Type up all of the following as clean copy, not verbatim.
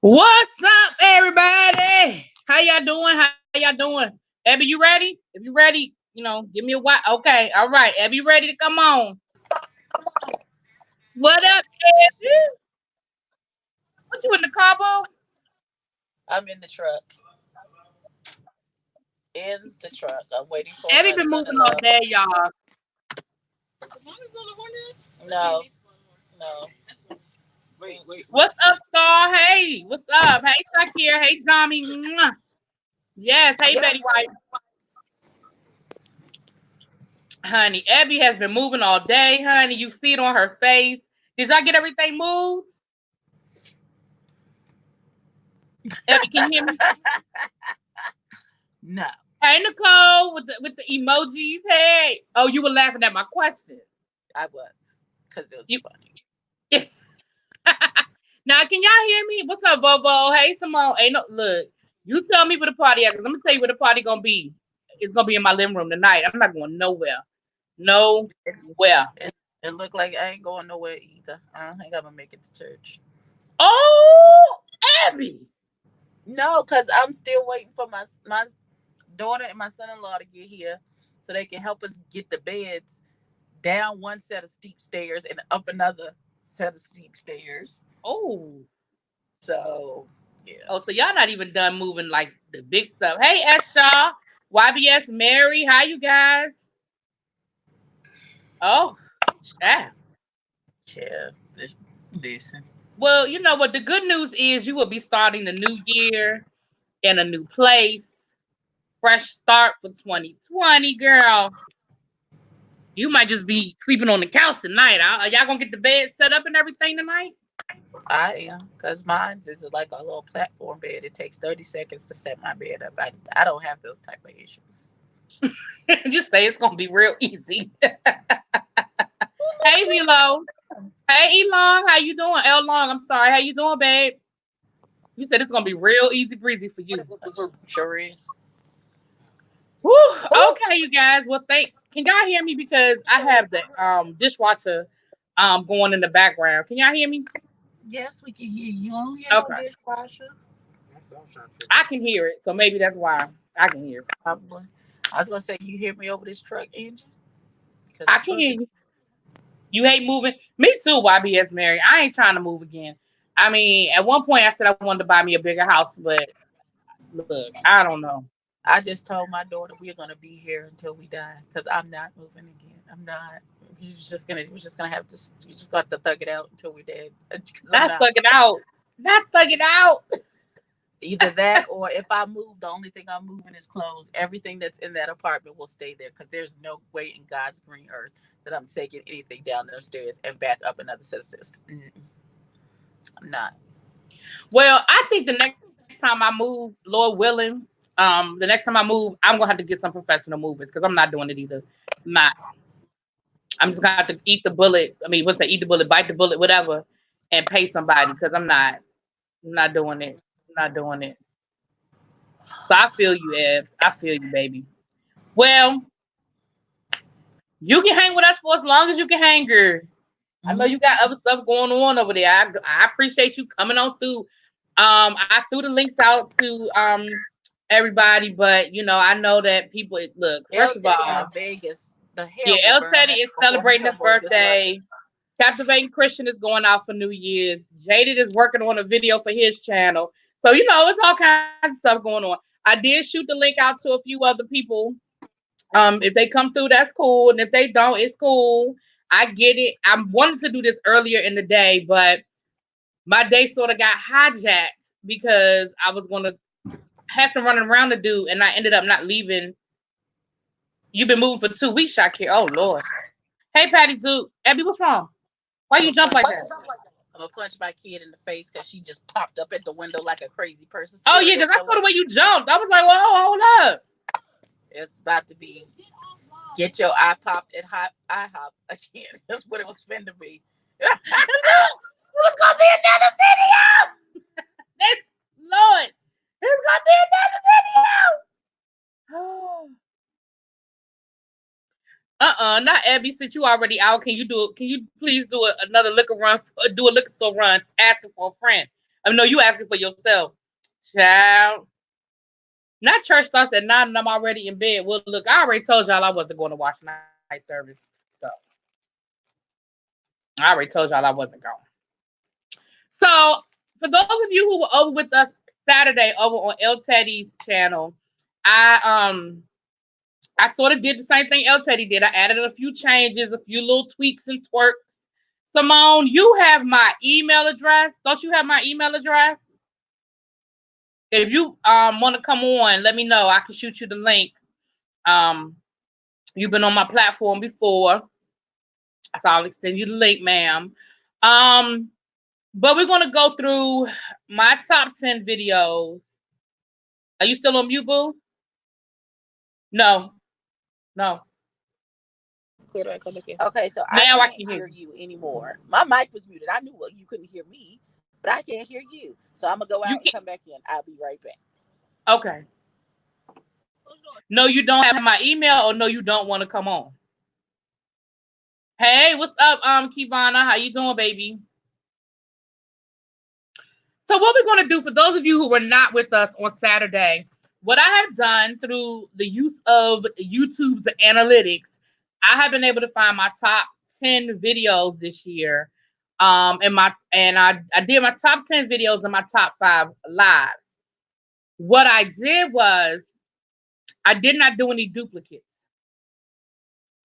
What's up, everybody? How y'all doing? How y'all doing? Abby, you ready? If you ready, give me a what? Okay, all right. Abby, you ready to come on? What up, Abby? What you in the car, boo? I'm in the truck. In the truck. I'm waiting for Abby my been moving son-in-law. all day, y'all. No, no. What's up, Star? Hey, what's up? Hey, Shakir. Hey, Tommy. Mwah. Yes, hey, Betty White. Honey, Abby has been moving all day, honey. You see it on her face. Did y'all get everything moved? Abby, can you hear me? No, Hey, Nicole, with the emojis. Hey. Oh, you were laughing at my question. I was because it was You funny. Now, can y'all hear me? What's up, Bobo? Hey, Simone. Ain't no look. You tell me where the party at, because I'm gonna tell you where the party gonna be. It's gonna be in my living room tonight. I'm not going nowhere. It, Nowhere. it looked like I ain't going nowhere either. I don't think I'm gonna make it to church. Oh, Abby. No, because I'm still waiting for my daughter and my son-in-law to get here so they can help us get the beds down one set of steep stairs and up another set of steep stairs. Oh. So yeah. Oh, so y'all not even done moving like the big stuff. Hey, S Shaw, YBS Mary, how you guys? Oh, yeah. Yeah. Listen. Well, you know what? The good news is you will be starting the new year in a new place. Fresh start for 2020, girl. You might just be sleeping on the couch tonight. Are y'all gonna get the bed set up and everything tonight? I am, because mine's is like a little platform bed. It takes 30 seconds to set my bed up. I don't have those type of issues. Just say it's gonna be real easy. Who Hey, makes you Velo. Hey, Elon. How you doing? El Long. I'm sorry. How you doing, babe? You said it's gonna be real easy breezy for you. sure is? Whew. Who? Okay, you guys. Well, thank. Can y'all hear me? Because I have the dishwasher going in the background. Can y'all hear me? Yes, we can hear you. You don't hear no Okay, dishwasher. I can hear it. So maybe that's why I can hear it. Probably. I was gonna say you hear me over this truck engine because I the can truck hear is. you. You hate moving. Me too. YBS Mary. I ain't trying to move again. I mean, at one point I said I wanted to buy me a bigger house, but look, I don't know. I just told my daughter we're gonna be here until we die because I'm not moving again. I'm not. We're just gonna have to. You just got to thug it out until we're dead because I'm Not not. thug it out. Not thug it out. Either that or if I move, the only thing I'm moving is clothes. Everything that's in that apartment will stay there because there's no way in God's green earth that I'm taking anything down those stairs and back up another set of stairs. I'm not. Well, I think the next time I move, Lord willing, the next time I move, I'm gonna have to get some professional movers because I'm not doing it either. I'm not. I'm just gonna have to eat the bullet. I mean, what's that? Eat the bullet, bite the bullet, whatever, and pay somebody because I'm not. I'm not doing it. I'm not doing it. So I feel you, Evs. I feel you, baby. Well, you can hang with us for as long as you can hang, girl. I know you Mhm. got other stuff going on over there. I appreciate you coming on through. I threw the links out to everybody, but I know that people look. El First of Teddy's in all, Vegas. The yeah, hell will El burn Teddy down is before he celebrating his humbles his life. birthday. Captivating Christian is going out for New Year's. Jaded is working on a video for his channel. So it's all kinds of stuff going on. I did shoot the link out to a few other people. If they come through, that's cool, and if they don't, it's cool. I get it. I wanted to do this earlier in the day, but my day sort of got hijacked because I was gonna have some running around to do, and I ended up not leaving. You've been moving for 2 weeks, Shakir. Oh Lord. Hey, Patty Duke. Abby, what's wrong? Why I'm you gonna jump punch. like that? I'm gonna punch my kid in the face because she just popped up at the window like a crazy person, Oh yeah, serial because I saw killer. the way you jumped. I was like, whoa, hold up. It's about to be get your eye popped at hot eye hop again. That's what it was finna be. It was gonna be another video. This Lord, there's gonna be another video. Not Abby. Since you already out, can you please do another liquor run? Do a liquor store run, asking for a friend. I mean, no, you asking for yourself. Child. Not church starts at 9 and I'm already in bed. Well, look, I already told y'all I wasn't going to watch night service. So I already told y'all I wasn't going. So for those of you who were over with us Saturday over on El Teddy's channel, I sort of did the same thing El Teddy did. I added a few changes, a few little tweaks and twerks. Simone, you have my email address. Don't you have my email address? If you want to come on, let me know. I can shoot you the link. You've been on my platform before, so I'll extend you the link, ma'am. But we're gonna go through my top 10 videos. Are you still on mute, boo? No. Okay, so now I can't hear you anymore. My mic was muted. I knew you couldn't hear me, but I can't hear you. So I'm gonna go out and come back in. I'll be right back. Okay. No, you don't have my email, or no, you don't want to come on. Hey, what's up, Kivana? How you doing, baby? So what we're gonna do, for those of you who were not with us on Saturday, what I have done through the use of YouTube's analytics, I have been able to find my top 10 videos this year. I did my top 10 videos and my top 5 lives. What I did was I did not do any duplicates.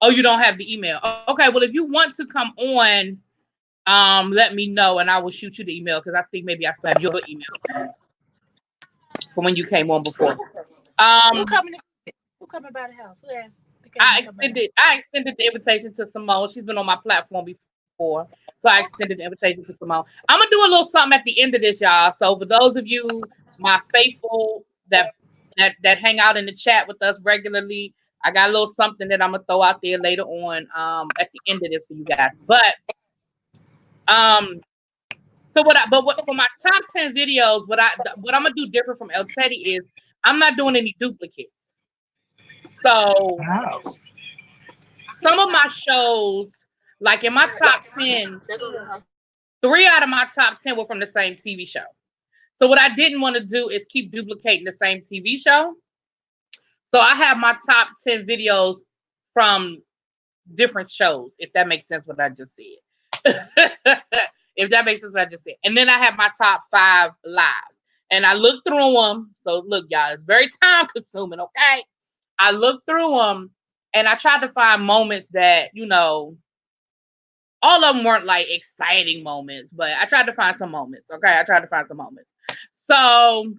Oh, you don't have the email. Okay, well, if you want to come on, let me know and I will shoot you the email, because I think maybe I still have your email from when you came on before. Who coming by the house? Who asked? I extended the invitation to Simone. She's been on my platform before, so I extended the invitation to Simone. I'm gonna do a little something at the end of this, y'all. So for those of you, my faithful that hang out in the chat with us regularly, I got a little something that I'm gonna throw out there later on at the end of this for you guys. But so for my top 10 videos, what I'm gonna do different from El Teddy is I'm not doing any duplicates. So some of my shows, like in my top 10, 3 out of my top 10 were from the same TV show. So what I didn't want to do is keep duplicating the same TV show. So I have my top 10 videos from different shows, if that makes sense what I just said. If that makes sense what I just said. And then I have my top 5 lives. And I looked through them. So look, y'all, it's very time consuming, okay? I looked through them and I tried to find moments that, all of them weren't like exciting moments, but I tried to find some moments, okay? I tried to find some moments. So,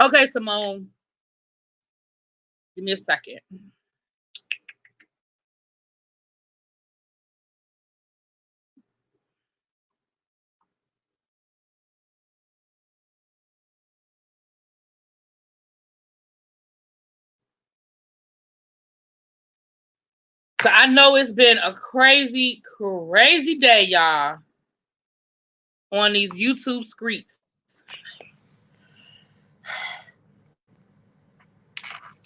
okay, Simone, give me a second. So I know it's been a crazy, crazy day, y'all, on these YouTube streets.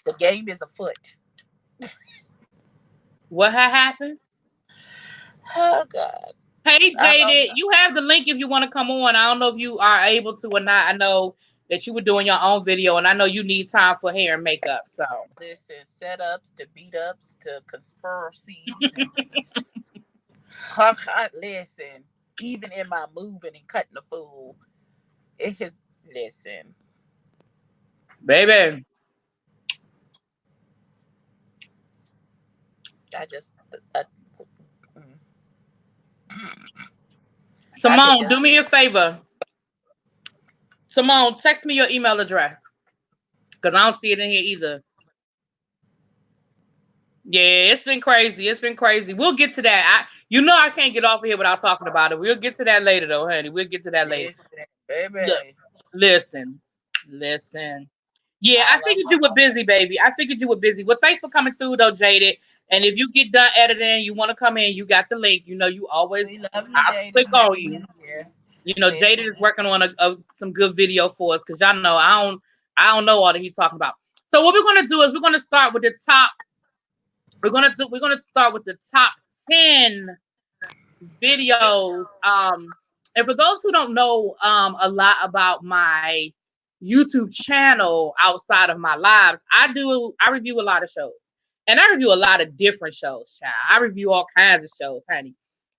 The game is afoot. What had happened? Oh, God. Hey, Jaded, you have the link if you want to come on. I don't know if you are able to or not. I know that you were doing your own video, and I know you need time for hair and makeup. So listen, setups to beat ups to conspiracies. Listen, even in my moving and cutting the fool, it is. Listen, baby, Simone, do me a favor. Simone, text me your email address, because I don't see it in here either. Yeah, it's been crazy. It's been crazy. We'll get to that. I can't get off of here without talking about it. We'll get to that later, though, honey. We'll get to that later. Baby. Look, listen. Yeah, I figured you were busy, baby. I figured you were busy. Well, thanks for coming through, though, Jaded. And if you get done editing, you want to come in, you got the link. You always I'll click on you. Jaded is working on some good video for us, because y'all know I don't know all that he's talking about. So what we're gonna do is we're gonna start with the top. We're gonna start with the top 10 videos. And for those who don't know a lot about my YouTube channel outside of my lives, I review a lot of shows. And I review a lot of different shows, child. I review all kinds of shows, honey.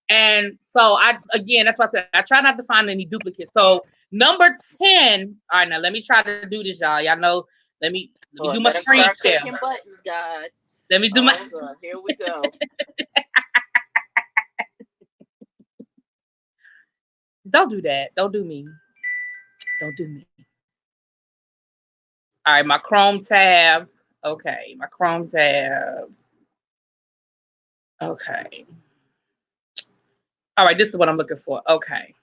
And so that's why I said I try not to find any duplicates. So number 10. All right, now let me try to do this, y'all. Y'all know, let me do my screen share. Buttons, God. Let me do my God. Here we go. Don't do that. Don't do me. Don't do me. All right, my Chrome tab. Okay, my Chrome tab. Okay. All right, this is what I'm looking for. Okay.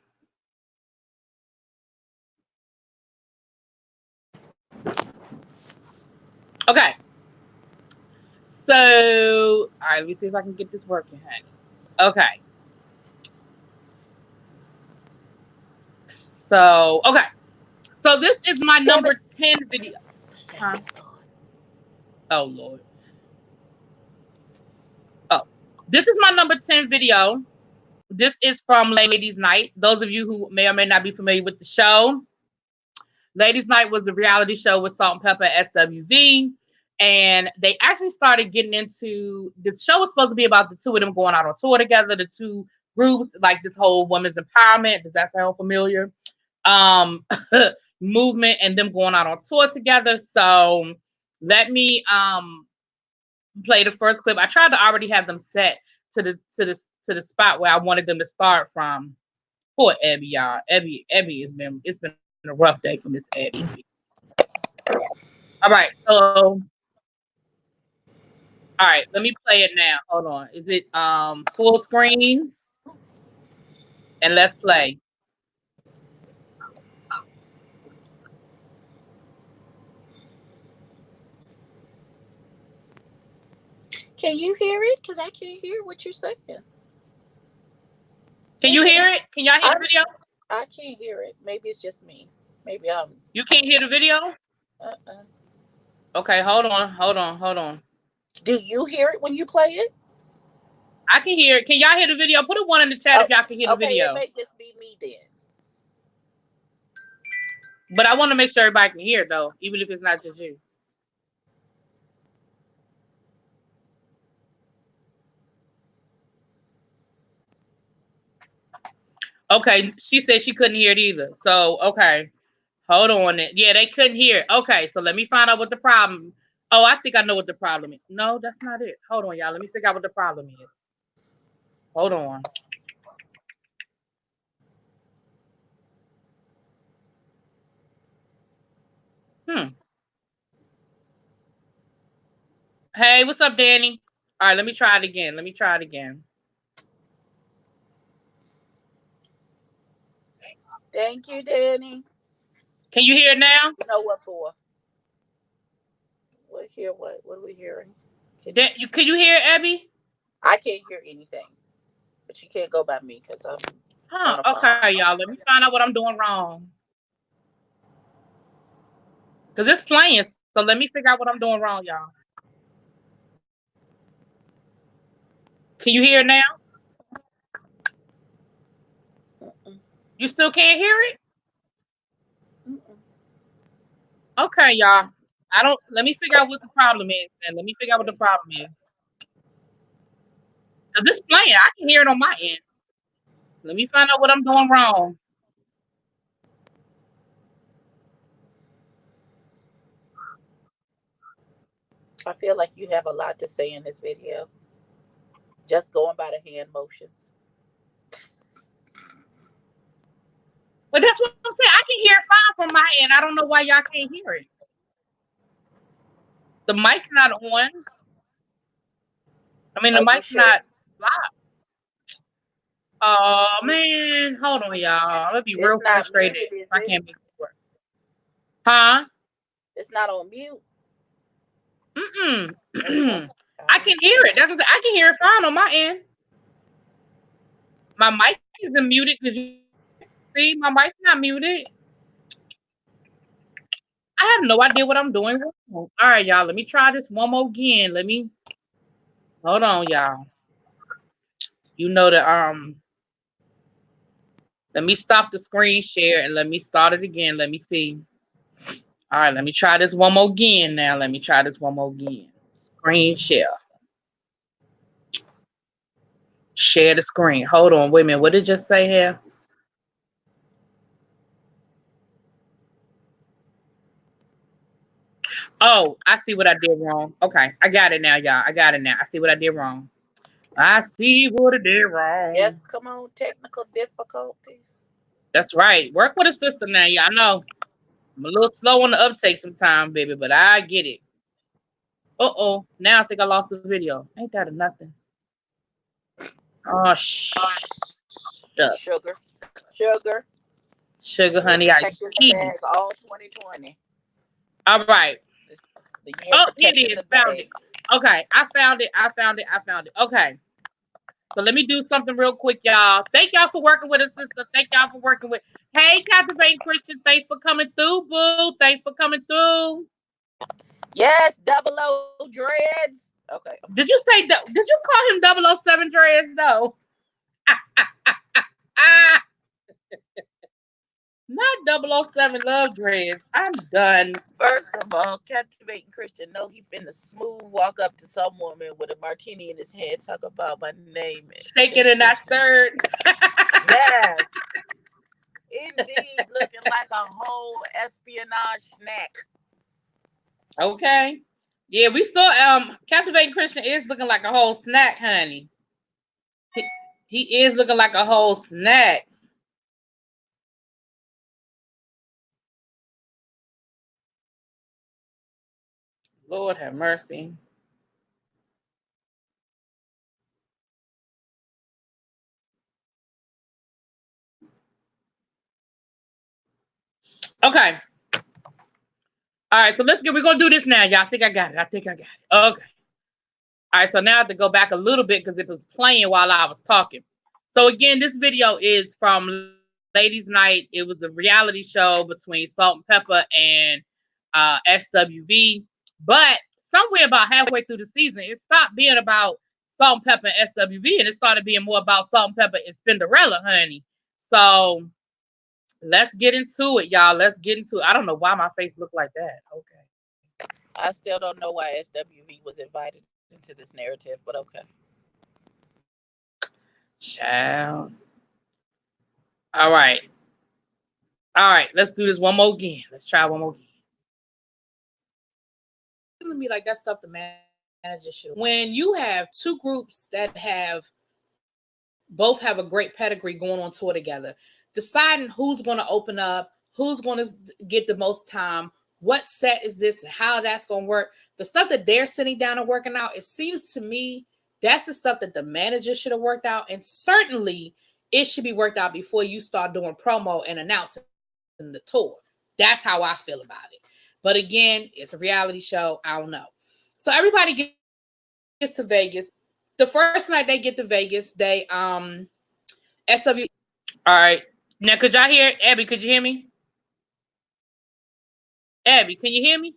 Okay. So, all right, let me see if I can get this working, honey. Okay. So, okay. So this is my number 10 video. Huh? Oh, Lord. Oh, this is my number 10 video. This is from Ladies Night. Those of you who may or may not be familiar with the show, Ladies Night was the reality show with Salt and Pepper SWV. And they actually started getting into, the show was supposed to be about the two of them going out on tour together, the two groups, like this whole women's empowerment. Does that sound familiar? Movement and them going out on tour together. So let me play the first clip. I tried to already have them set to the spot where I wanted them to start from. Poor Abby, y'all. Abby it's been a rough day for Miss Abby. All right, so all right, let me play it now. Hold on. Is it full screen? And let's play. Can you hear it? Because I can't hear what you're saying. Can you hear it? Can y'all hear the video? I can't hear it. Maybe it's just me. Maybe You can't hear the video? Okay, hold on. Do you hear it when you play it? I can hear it. Can y'all hear the video? Put a 1 in the chat if y'all can hear the video. It may just be me then. But I want to make sure everybody can hear it, though, even if it's not just you. Okay, she said she couldn't hear it either. So, okay. Hold on. Yeah, they couldn't hear it. Okay, so let me find out what the problem. Oh, I think I know what the problem is. No, that's not it. Hold on, y'all. Let me figure out what the problem is. Hold on. Hey, what's up, Danny? All right, let me try it again. Thank you, Danny. Can you hear it now? You know what for? What hear what? What are we hearing? Can you hear it, Abby? I can't hear anything. But you can't go by me because I'm okay, y'all. Let me find out what I'm doing wrong. Because it's playing, so let me figure out what I'm doing wrong, y'all. Can you hear it now? You still can't hear it? Okay, y'all. Let me figure out what the problem is, and let me figure out what the problem is. Because it's playing. I can hear it on my end. Let me find out what I'm doing wrong. I feel like you have a lot to say in this video. Just going by the hand motions. But that's what I'm saying. I can hear it fine from my end. I don't know why y'all can't hear it. The mic's not on. I mean, the mic's not live. Oh, man. Hold on, y'all. I'm going to be real frustrated if I can't make it work. Huh? It's not on mute. I can hear it. That's what I'm saying. I can hear it fine on my end. My mic isn't muted because you see, my mic's not muted. I have no idea what I'm doing wrong. All right, y'all. Let me try this one more again. Hold on, y'all. You know that Let me stop the screen share and let me start it again. Let me see. All right, let me try this one more again now. Let me try this one more again. Screen share. Share the screen. Hold on. Wait a minute. What did it just say here? Oh, I see what I did wrong. Okay, I got it now, y'all. I got it now. I see what I did wrong. I see what I did Yes, wrong. come on, technical difficulties. That's right. Work with a system now, y'all know. I'm a little slow on the uptake sometimes, baby, but I get it. Uh-oh. Now I think I lost the video. Ain't that a nothing? Oh, shucks. Sugar, sugar. Sugar, We're honey, I protecting the see. bag all 2020. All right. This, the year Oh, here protecting it the is. Found it. bag. Okay, I found it. I found it. I found it. Okay. So let me do something real quick, y'all. Thank y'all for working with us, sister. Thank y'all for working with. Hey, Captivating Christian. Thanks for coming through, boo. Thanks for coming through. Yes, double O dreads. Okay. Did you say that? Did you call him 007 Dreads? No. Ah, not 007 Love Dreads. I'm done. First of all, captivating Christian, no, he finna smooth walk up to some woman with a martini in his hand, talk about my name Shaking is in that Christian. third. Yes, indeed, looking like a whole espionage snack. Okay. Yeah, we saw Captivating Christian is looking like a whole snack, honey. He, he is looking like a whole snack. Lord have mercy. Okay. All right, so we're gonna do this now, y'all. I think I got it. I think I got it. Okay. All right, so now I have to go back a little bit because it was playing while I was talking. So again, this video is from Ladies Night. It was a reality show between Salt and Pepper and SWV. But somewhere about halfway through the season, it stopped being about Salt and Pepper and SWV, and it started being more about Salt and Pepper and Spinderella, honey. So let's get into it, y'all. Let's get into it. I don't know why my face looked like that. Okay. I still don't know why SWV was invited into this narrative, but okay. Child. All right. All right. Let's do this one more again. Let's try one more again. Me like that stuff the manager should. When you have two groups that both have a great pedigree going on tour together, deciding who's going to open up, who's going to get the most time, what set is this, and how that's going to work. The stuff that they're sitting down and working out, it seems to me that's the stuff that the manager should have worked out, and certainly it should be worked out before you start doing promo and announcing the tour. That's how I feel about it. But again, it's a reality show. I don't know. So everybody gets to Vegas. The first night they get to Vegas, they SW. All right. Now, could y'all hear Abby? Could you hear me? Abby, can you hear me?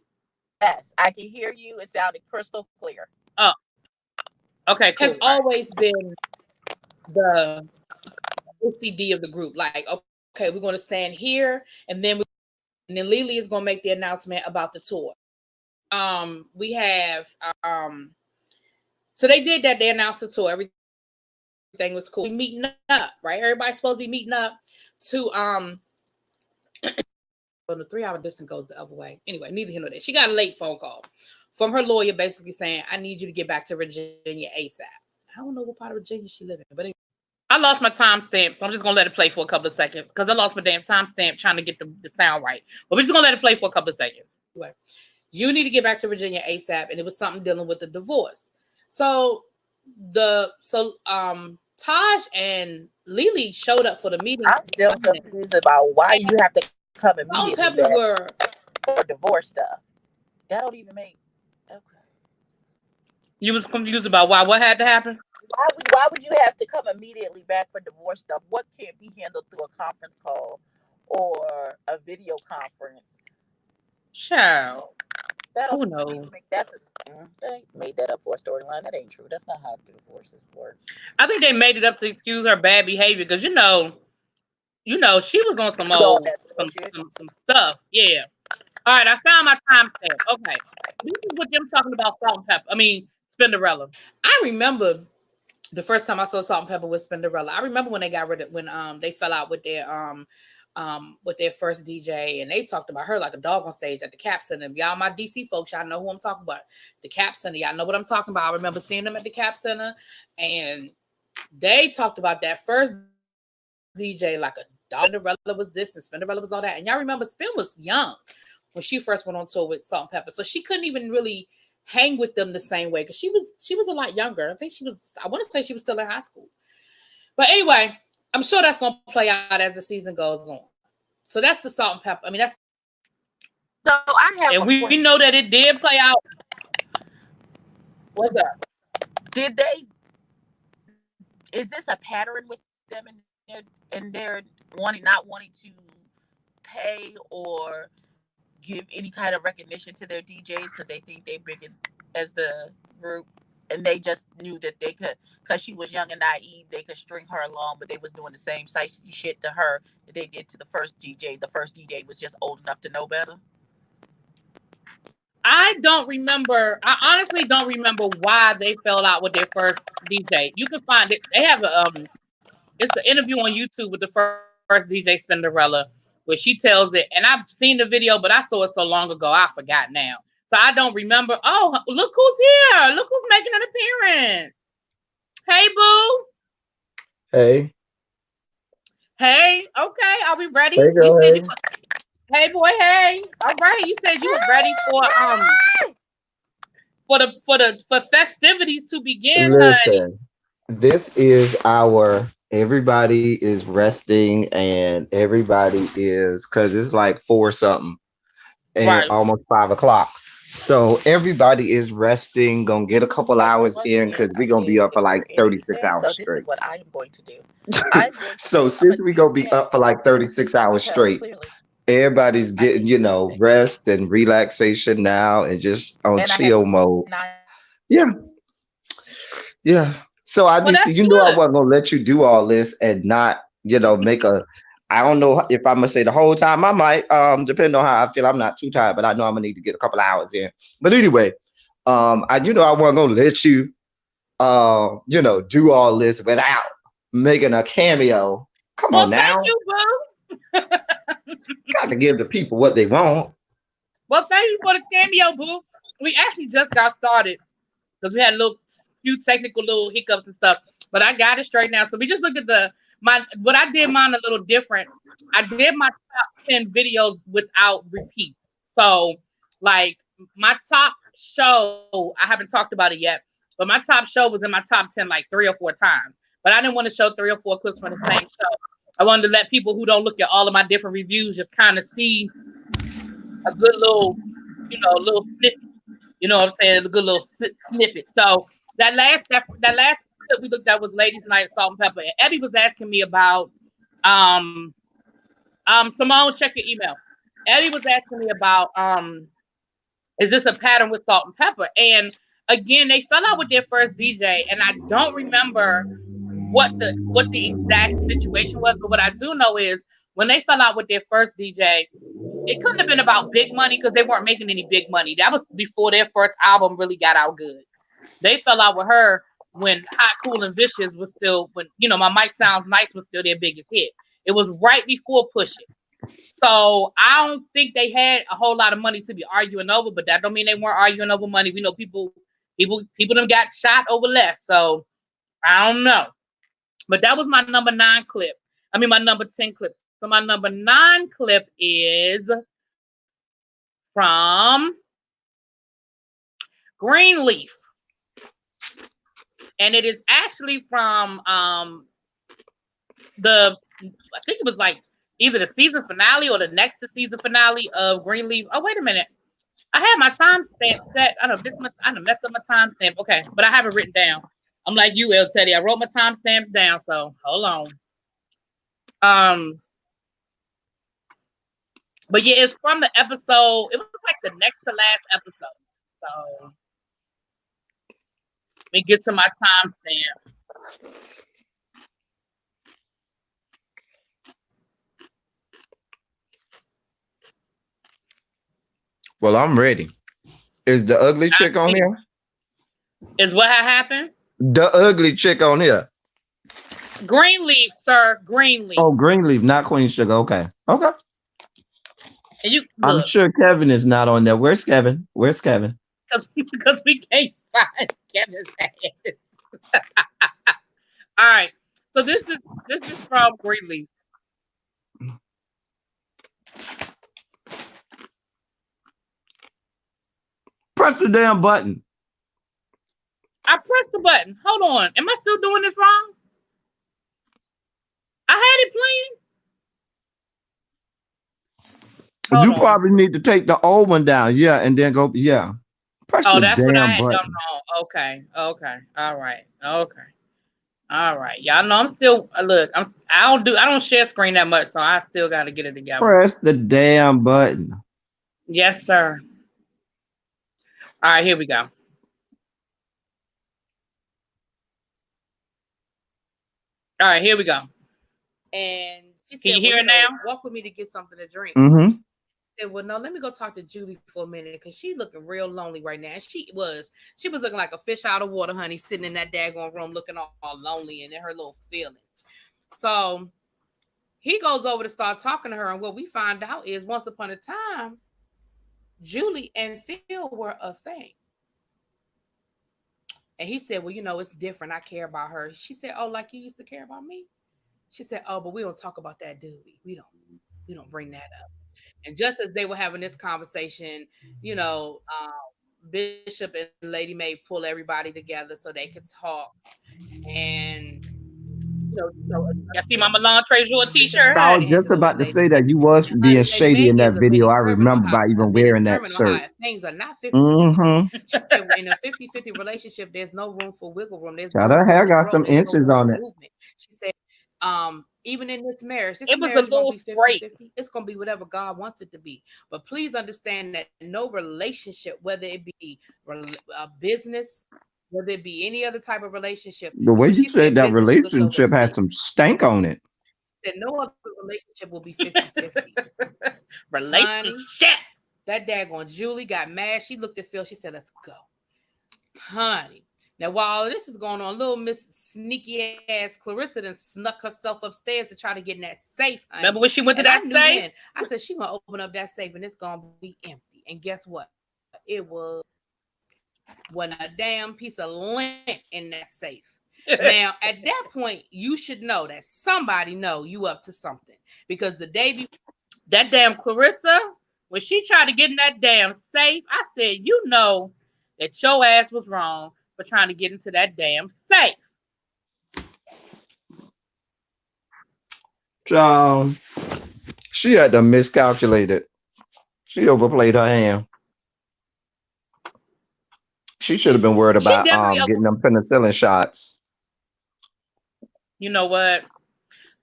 Yes, I can hear you. It sounded crystal clear. Oh, okay, cool. Has always been the OCD of the group. Like, okay, we're going to stand here, and then Lily is going to make the announcement about the tour. We have so they did that. They announced the tour. Everything was cool. We meeting up, right? Everybody's supposed to be meeting up to on the 3 hour distance goes the other way. Anyway, neither here nor there. She got a late phone call from her lawyer basically saying, I need you to get back to Virginia ASAP. I don't know what part of Virginia she lives in, but anyway. I lost my timestamp, so I'm just gonna let it play for a couple of seconds because I lost my damn timestamp trying to get the sound right. But we're just gonna let it play for a couple of seconds. Anyway, you need to get back to Virginia ASAP, and it was something dealing with the divorce. So Taj and Lily showed up for the meeting. I'm still confused about why you have to come immediately back for divorce stuff. That don't even make okay. You was confused about why? What had to happen? Why would you have to come immediately back for divorce stuff? What can't be handled through a conference call or a video conference? Child. Who knows? They made that up for a storyline. That ain't true. That's not how divorces work. I think they made it up to excuse her bad behavior because you know she was on some All old that bullshit. some stuff. Yeah. All right, I found my timestamp. Okay. This is what them talking about salt and pepper. I mean, Spinderella. I remember the first time I saw Salt and Pepper with Spinderella. I remember when they got rid of when they fell out with their first DJ, and they talked about her like a dog on stage at the Cap Center. Y'all, my DC folks, y'all know who I'm talking about. The Cap Center, y'all know what I'm talking about. I remember seeing them at the Cap Center, and they talked about that first DJ like a dog. Spinderella was this, and Spinderella was all that. And y'all remember Spin was young when she first went on tour with Salt and Pepper, so she couldn't even really hang with them the same way because she was a lot younger. I want to say she was still in high school. But anyway, I'm sure that's going to play out as the season goes on. So that's the Salt and Pepper. I mean, that's. So I have. And we know that it did play out. What's up? Did they? Is this a pattern with them and they're not wanting to pay or give any kind of recognition to their DJs because they think they're big as the group, and they just knew that they could, because she was young and naive, they could string her along, but they was doing the same shit to her that they did to the first DJ. The first DJ was just old enough to know better. I honestly don't remember why they fell out with their first DJ. You can find it. They have it's an interview on YouTube with the first DJ Spinderella, where she tells it, and I've seen the video, but I saw it so long ago, I forgot now. So I don't remember. Oh, look who's here. Look who's making an appearance. Hey, boo. Hey. Hey, okay. Are we ready? Hey, girl, you said hey. hey, boy, hey. All right. You said you was ready for festivities to begin, honey. Listen, this is everybody is resting and everybody is, because it's like 4 something and Right. almost 5 o'clock. So everybody is resting, gonna get a couple hours in because we're gonna be up for like 36 hours straight. So this is what I am going to do. So since we're gonna be up for like 36 hours straight, everybody's getting, rest and relaxation now and just on chill mode. Yeah. Yeah. So I just, I wasn't gonna let you do all this and not, make I don't know if I'm gonna say the whole time. I might, depending on how I feel. I'm not too tired, but I know I'm gonna need to get a couple hours in. But anyway, I wasn't gonna let you, do all this without making a cameo. Come on now. Thank you, boo. Got to give the people what they want. Well, thank you for the cameo, boo. We actually just got started because we had a few technical little hiccups and stuff, but I got it straight now. So we just look at what I did mine a little different. I did my top 10 videos without repeats. So like my top show, I haven't talked about it yet, but my top show was in my top 10 like 3 or 4 times. But I didn't want to show 3 or 4 clips from the same show. I wanted to let people who don't look at all of my different reviews just kind of see a good little, little snippet. You know what I'm saying? A good little snippet. So that last clip we looked at was Ladies Night Salt and Pepper. And Eddie was asking me about Simone, check your email. Eddie was asking me about is this a pattern with Salt and Pepper? And again, they fell out with their first DJ, and I don't remember what the exact situation was, but what I do know is when they fell out with their first DJ, it couldn't have been about big money because they weren't making any big money. That was before their first album really got out good. They fell out with her when Hot, Cool, and Vicious was still, My Mic Sounds Nice was still their biggest hit. It was right before Push It. So I don't think they had a whole lot of money to be arguing over, but that don't mean they weren't arguing over money. We know people them got shot over less. So I don't know. But that was my number 9 clip. I mean, my number 10 clip. So my number 9 clip is from Greenleaf. And it is actually from I think it was like either the season finale or the next to season finale of Greenleaf. Oh, wait a minute. I had my timestamp set. I don't messed up my timestamp. Okay, but I have it written down. I'm like you, El Teddy. I wrote my timestamps down, so hold on. But yeah, it's from the episode. It was like the next to last episode. So let me get to my timestamp. Well, I'm ready. Is the ugly chick on here? Is what happened? The ugly chick on here. Greenleaf, sir. Greenleaf. Oh, Greenleaf, not Queen Sugar. Okay. Okay. And you I'm look, sure Kevin is not on there. Where's Kevin? Where's Kevin? because we can't find Kevin's ass. All right. So this is from Greenleaf. Press the damn button. I pressed the button. Hold on. Am I still doing this wrong? I had it playing. You probably need to take the old one down. Yeah, and then go. Yeah. Press the that's damn what I had button. done wrong. Okay. All right. All right. Y'all know I'm still look. I don't share screen that much, so I still got to get it together. Press the damn button. Yes, sir. All right, here we go. All right, here we go. And she said, Can you hear it now? Walk with me to get something to drink. Mm-hmm. I said, well, no, let me go talk to Julie for a minute because she's looking real lonely right now. And she was looking like a fish out of water, honey, sitting in that daggone room looking all lonely and in her little feelings. So he goes over to start talking to her. And what we find out is once upon a time, Julie and Phil were a thing. And he said, well, it's different. I care about her. She said, oh, like you used to care about me? She said, oh, but we don't talk about that, do we? We don't bring that up. And just as they were having this conversation, Bishop and Lady Mae pull everybody together so they could talk. And I see my Milan Treasure t-shirt. I was just about to say that you was being shady in that video. I remember about even wearing that shirt. Things are not 50-50. Mm-hmm. She said in a 50-50 relationship, there's no room for wiggle room. There's her hair got some inches on it. Movement. She said, even in this marriage, it was a little straight. 50-50. It's going to be whatever God wants it to be. But please understand that no relationship, whether it be a business, whether it be any other type of relationship. The way you said that relationship had some stank on it. That no other relationship will be 50-50. Relationship. That daggone Julie got mad. She looked at Phil. She said, let's go. Honey. Now, while this is going on, little Miss Sneaky ass Clarissa done snuck herself upstairs to try to get in that safe. Honey. Remember when she went to that safe? Then, I said, she going to open up that safe and it's going to be empty. And guess what? It wasn't a damn piece of lint in that safe. Now, at that point, you should know that somebody know you up to something. Because the day before, that damn Clarissa, when she tried to get in that damn safe, I said, you know that your ass was wrong for trying to get into that damn safe. She had to miscalculate it. She overplayed her hand. She should have been worried about getting them penicillin shots. You know what?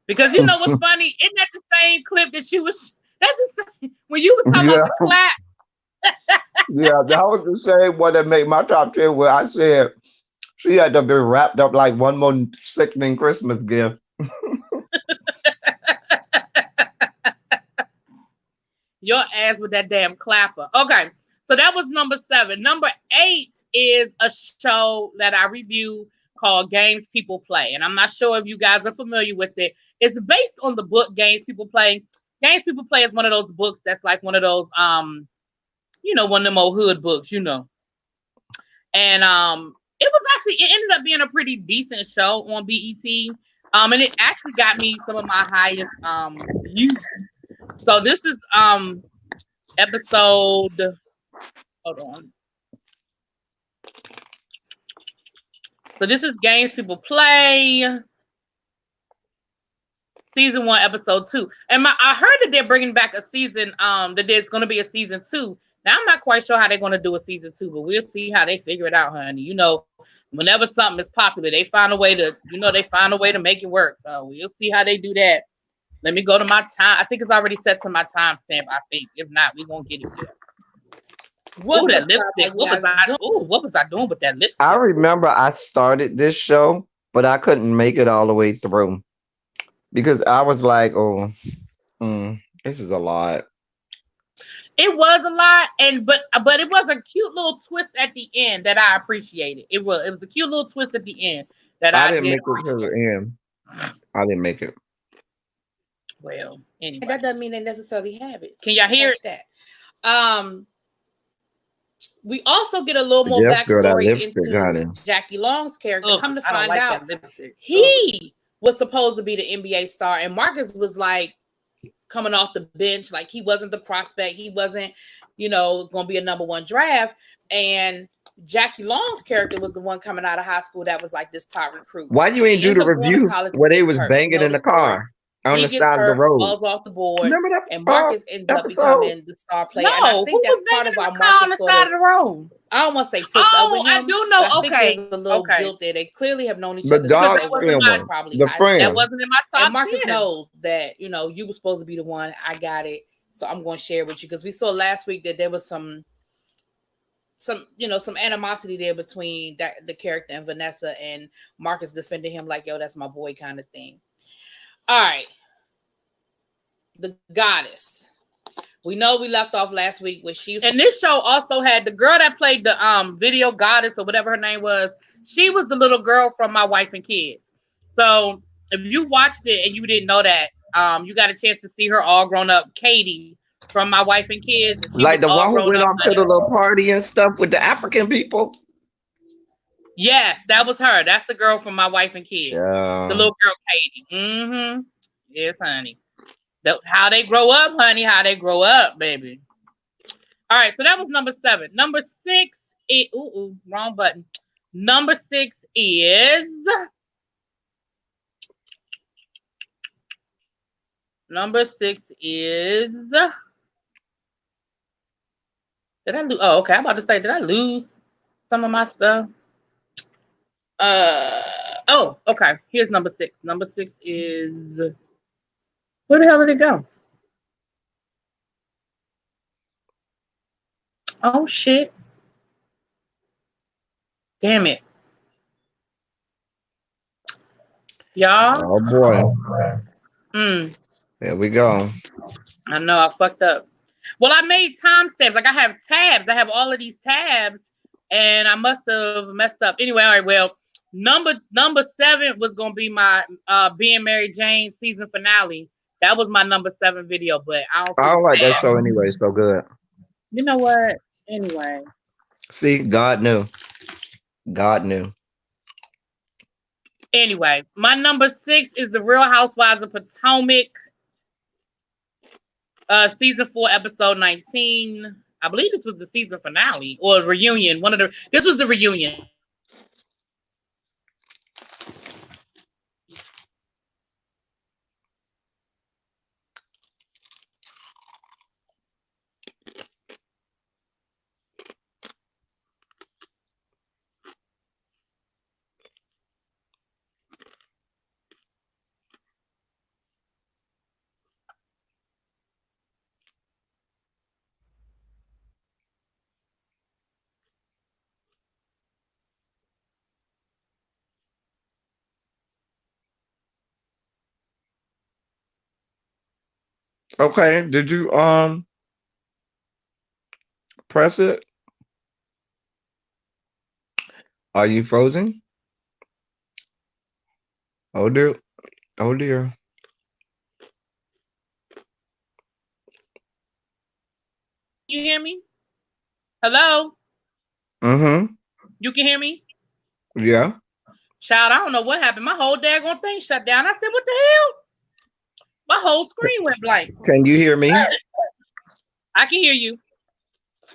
Because you know what's funny? Isn't that the same clip that you was? That's the same when you were talking about the clap. Yeah, that was the same one that made my top 10. Where I said she had to be wrapped up like one more sickening Christmas gift. Your ass with that damn clapper. Okay, so that was number 7. Number 8 is a show that I review called Games People Play. And I'm not sure if you guys are familiar with it. It's based on the book Games People Play. Games People Play is one of those books that's like one of those, one of them old hood books, And it ended up being a pretty decent show on BET. And it actually got me some of my highest views. So this is episode, hold on. So this is Games People Play, season 1, episode 2. And I heard that they're bringing back a season, that there's going to be a season 2. Now, I'm not quite sure how they're going to do a season 2, but we'll see how they figure it out, honey. Whenever something is popular, they find a way to make it work. So we'll see how they do that. Let me go to my time. I think it's already set to my timestamp, I think. If not, we're going to get it there. What that lipstick? What was I doing with that lipstick? I remember I started this show, but I couldn't make it all the way through because I was like, this is a lot. It was a lot, but it was a cute little twist at the end that I appreciated. It was a cute little twist at the end that I I didn't did make it to the appreciate. end. I didn't make it. Well, And anyway, that doesn't mean they necessarily have it. can y'all hear Catch it? that. We also get a little more Yes, girl, that backstory lipstick, into honey. Jackie Long's character. Ugh, Come to I don't find like out, that lipstick. he was supposed to be the NBA star, and Marcus was like coming off the bench, like he wasn't the prospect, he wasn't, going to be a number one draft. And Jackie Long's character was the one coming out of high school that was like this top recruit. Why you ain't He do ends the up going to review college where and they gets was hurt. banging in the car on He the gets side of the hurt, road? falls off the board, Remember that and Marcus ends up episode? becoming the star player. And I No, who think that's was part banging of in why the car on Marcus the sort side of, of the road? I don't want to say puts up with Oh, I him, do but know. I think Okay, there's a little okay. guilt there. They clearly have known each The other Because since dog they that were wasn't filmer, probably the high school. that friend. wasn't in my top And Marcus 10. knows that, you were supposed to be the one. I got it. So I'm going to share with you, because we saw last week that there was some animosity there between the character and Vanessa, and Marcus defended him like, yo, that's my boy kind of thing. All right. The goddess. We know we left off last week with And this show also had the girl that played the video goddess or whatever her name was. She was the little girl from My Wife and Kids. So if you watched it and you didn't know that, you got a chance to see her all grown up, Katie from My Wife and Kids, and she Like was the all one who grown went up. off to the little party and stuff with the African people. Yes, that was her. That's the girl from My Wife and Kids. Yeah. The little girl Katie. Mm-hmm. Yes, honey. How they grow up, honey. How they grow up, baby. All right, so that was number 7. Number 6 is wrong button. Number 6 is did I lose? Oh, okay. I'm about to say, did I lose some of my stuff? Oh, okay. Here's number 6. Number 6 is, where the hell did it go? Oh shit. Damn it. Y'all. Oh boy. There we go. I know I fucked up. Well, I made timestamps. Like I have tabs. I have all of these tabs, and I must have messed up. Anyway, all right. Well, number 7 was gonna be my Being Mary Jane season finale. That was my number 7 video, but I don't like that show anyway. So good. You know what? Anyway. See, God knew. God knew. Anyway, my number 6 is The Real Housewives of Potomac. Season 4, episode 19. I believe this was the season finale or reunion. This was the reunion. Okay, did you press it? Are you frozen? Oh dear. Oh dear. You hear me? Hello? Mm-hmm. You can hear me? Yeah. Child, I don't know what happened. My whole daggone thing shut down. I said, what the hell? My whole screen went blank. Can you hear me? I can hear you.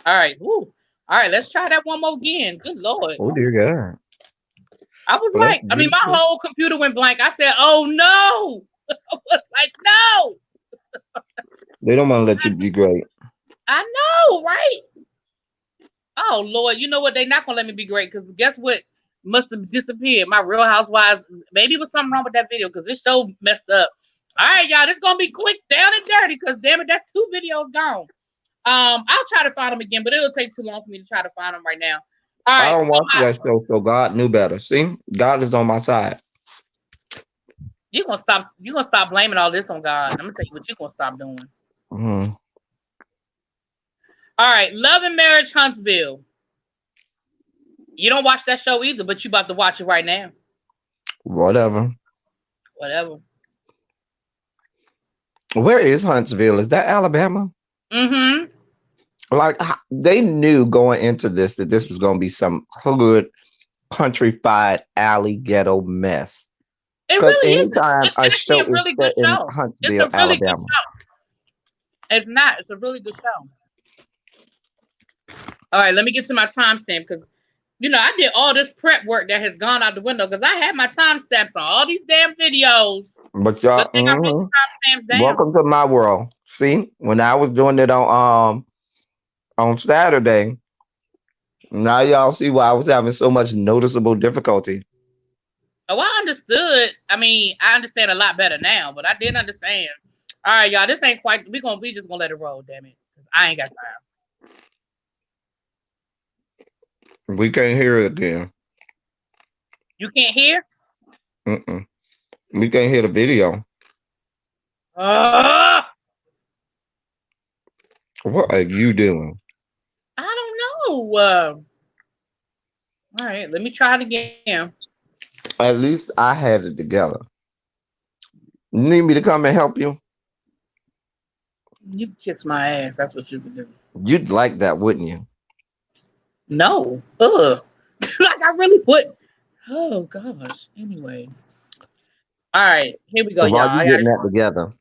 All right. Woo. All right, let's try that one more again. Good Lord. Oh dear God. I was like, my whole computer went blank. I said, oh no. I was like, no. They don't want to let you be great. I know, right? Oh Lord, you know what? They're not gonna let me be great, because guess what? Must have disappeared. My Real Housewives. Maybe it was something wrong with that video, because this show messed up. All right, y'all, this gonna be quick, down and dirty, because damn it, that's 2 videos gone. I'll try to find them again, but it'll take too long for me to try to find them right now. All right, I don't watch that show, so God knew better. See, God is on my side. You're gonna stop blaming all this on God. I'm gonna tell you what you're gonna stop doing. Mm-hmm. All right, Love and Marriage Huntsville. You don't watch that show either, but you about to watch it right now. Whatever. Where is Huntsville? Is that Alabama? Mm-hmm. Like they knew going into this that this was going to be some hood, countrified alley ghetto mess. It really is. Anytime It's a actually show a really is good set in show. It's Huntsville, a really good Alabama. show. It's not. It's a really good show. All right, let me get to my timestamp because, I did all this prep work that has gone out the window because I had my timestamps on all these damn videos. But y'all, Good thing I wrote the timestamps down. welcome to my world. See, when I was doing it on Saturday, now y'all see why I was having so much noticeable difficulty. Oh, I understood. I mean, I understand a lot better now, but I didn't understand. All right, y'all, this ain't quite. We just gonna let it roll, damn it, because I ain't got time. We can't hear it again. You can't hear? Mm-mm. We can't hear the video. What are you doing? I don't know. All right, let me try it again. At least I had it together. You need me to come and help you? You kiss my ass. That's what you would do. You'd like that, wouldn't you? No. Ugh. Like I really would. Oh gosh. Anyway. All right. Here we go, So while y'all. you getting that together,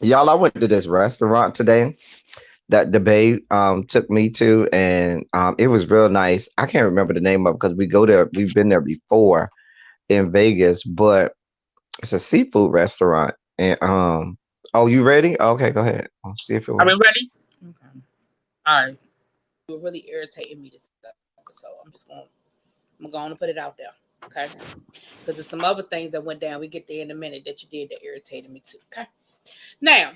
y'all, I went to this restaurant today that the babe took me to, and it was real nice. I can't remember the name of it because we've been there before in Vegas, but it's a seafood restaurant. And oh, you ready? Okay, go ahead. I'll see if it works. Are we ready? Okay. All right. You were really irritating me this episode. I'm going to put it out there. Okay. Because there's some other things that went down. We get there in a minute that you did that irritated me too. Okay. Now,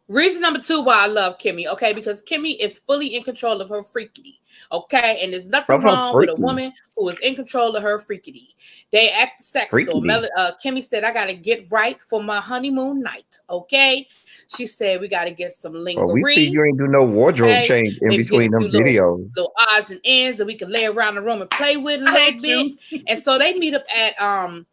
reason number 2 why I love Kimmy, okay, because Kimmy is fully in control of her freakity, okay, and there's nothing wrong with a woman who is in control of her freakity. They at the sex store. Kimmy said, I got to get right for my honeymoon night, okay? She said, we got to get some lingerie. Well, we see you ain't do no wardrobe change in between them videos. Little odds and ends that we can lay around the room and play with a little bit. And so they meet up at a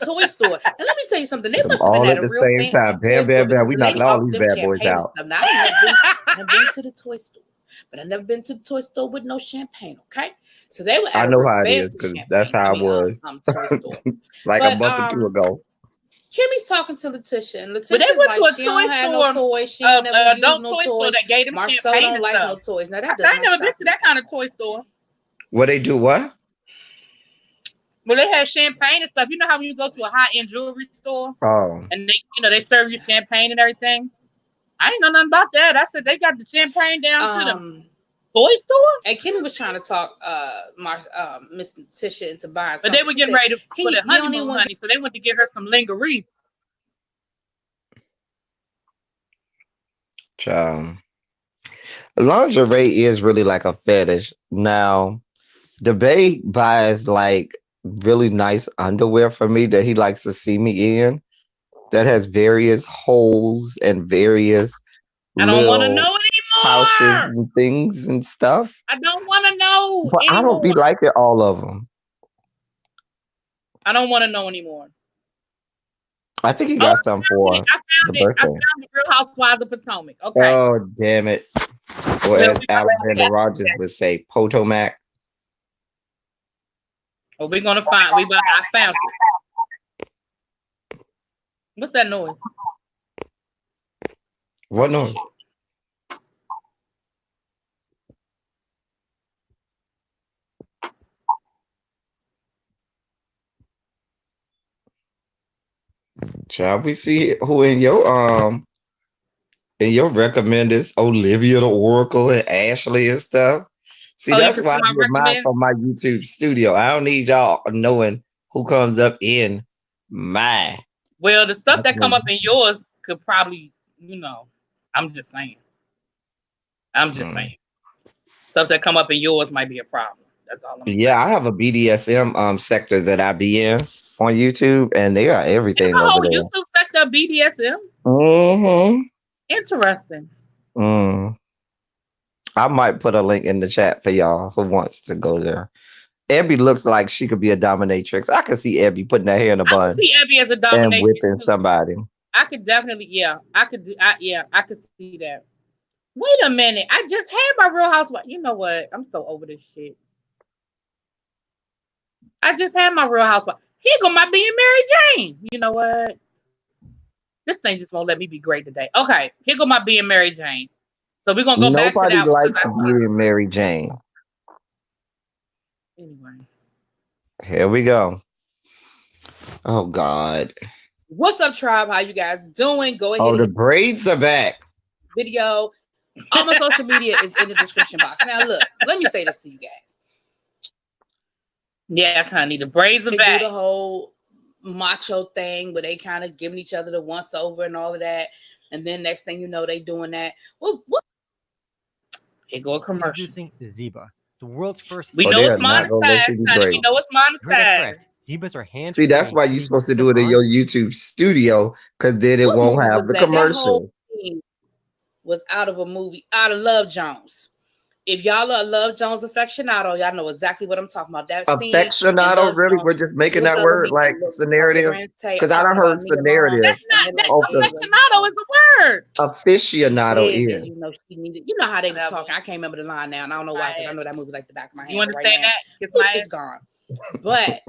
toy store. And let me tell you something. They must have been at a real fancy toy store. We knocked all these bad boys out. Now, I've been to the toy store, but I've never been to the toy store with no champagne, okay? So they were at I know how it is because that's how it was. Toy store. Like a month or two ago. Kimmy's talking to Letitia, and Letitia's but they went like, to she don't have no toys. She ain't never used no toys. Store that gave them Marcel champagne don't and like stuff. no toys. Now, I ain't never been to that kind of toy store. Well, they do what? Well, they had champagne and stuff. You know how when you go to a high-end jewelry store, and they serve you champagne and everything. I ain't know nothing about that. I said they got the champagne down to the toy store. And Kimmy was trying to talk Miss Letitia into buying something. But they were getting ready to put a honeymoon, honey, so they went to get her some lingerie. Child. Lingerie is really like a fetish. Now, the babe buys like really nice underwear for me that he likes to see me in that has various holes and various I don't want to know anymore. Pouches and things and stuff. I don't want to know but anymore. I don't be liking all of them. I don't want to know anymore. I think he got some for the birthday. I found the Real Housewives of Potomac. Okay. Oh, damn it. Or as Alexander Rogers would say, Potomac. Well, we're gonna find. I found it. What's that noise? What noise? Shall we see who in your recommended Olivia the Oracle and Ashley and stuff? See, that's why I get mine from my YouTube studio. I don't need y'all knowing who comes up in mine. Well, the stuff that come up in yours could probably, I'm just saying. Stuff that come up in yours might be a problem. That's all I'm saying. Yeah, I have a BDSM sector that I be in on YouTube, and they got everything over there. YouTube sector of BDSM? Mm-hmm. Interesting. Mm. I might put a link in the chat for y'all who wants to go there. Abby looks like she could be a dominatrix. I could see Abby putting her hair in a I can bun see Abby as a and dominatrix whipping too. somebody. I could definitely, yeah. I could do, I could see that. Wait a minute. I just had my Real Housewives. You know what? I'm so over this shit. I just had my Real Housewives. Here go my being Mary Jane. You know what? This thing just won't let me be great today. Okay, here go my being Mary Jane. So we're gonna go back to Nobody that one. likes being Mary Jane. Anyway. Here we go. Oh God. What's up, tribe? How you guys doing? Go ahead. Oh, the braids are back. Video. All my social media is in the description box. Now, look, let me say this to you guys. Yes, honey, the braids are They back. do the whole macho thing where they kind of giving each other the once over and all of that. And then next thing you know, they doing that. Well, what? Here go a commercial. Introducing Ziba, the world's first. We know it's monetized, honey. We know it's monetized. Zebas are hand. See, that's why you're supposed to do it in your YouTube studio, because then it won't have the commercial. Was out of a movie, out of Love Jones. If y'all are Love Jones aficionado, y'all know exactly what I'm talking about. That aficionado, really? We're just making that word like scenario? Because I don't heard scenario. That's not, aficionado is a word. Aficionado is. You know, she needed, you know how they was talking. I can't remember the line now, and I don't know why, because I know that movie like the back of my hand. You understand right that? It's gone. But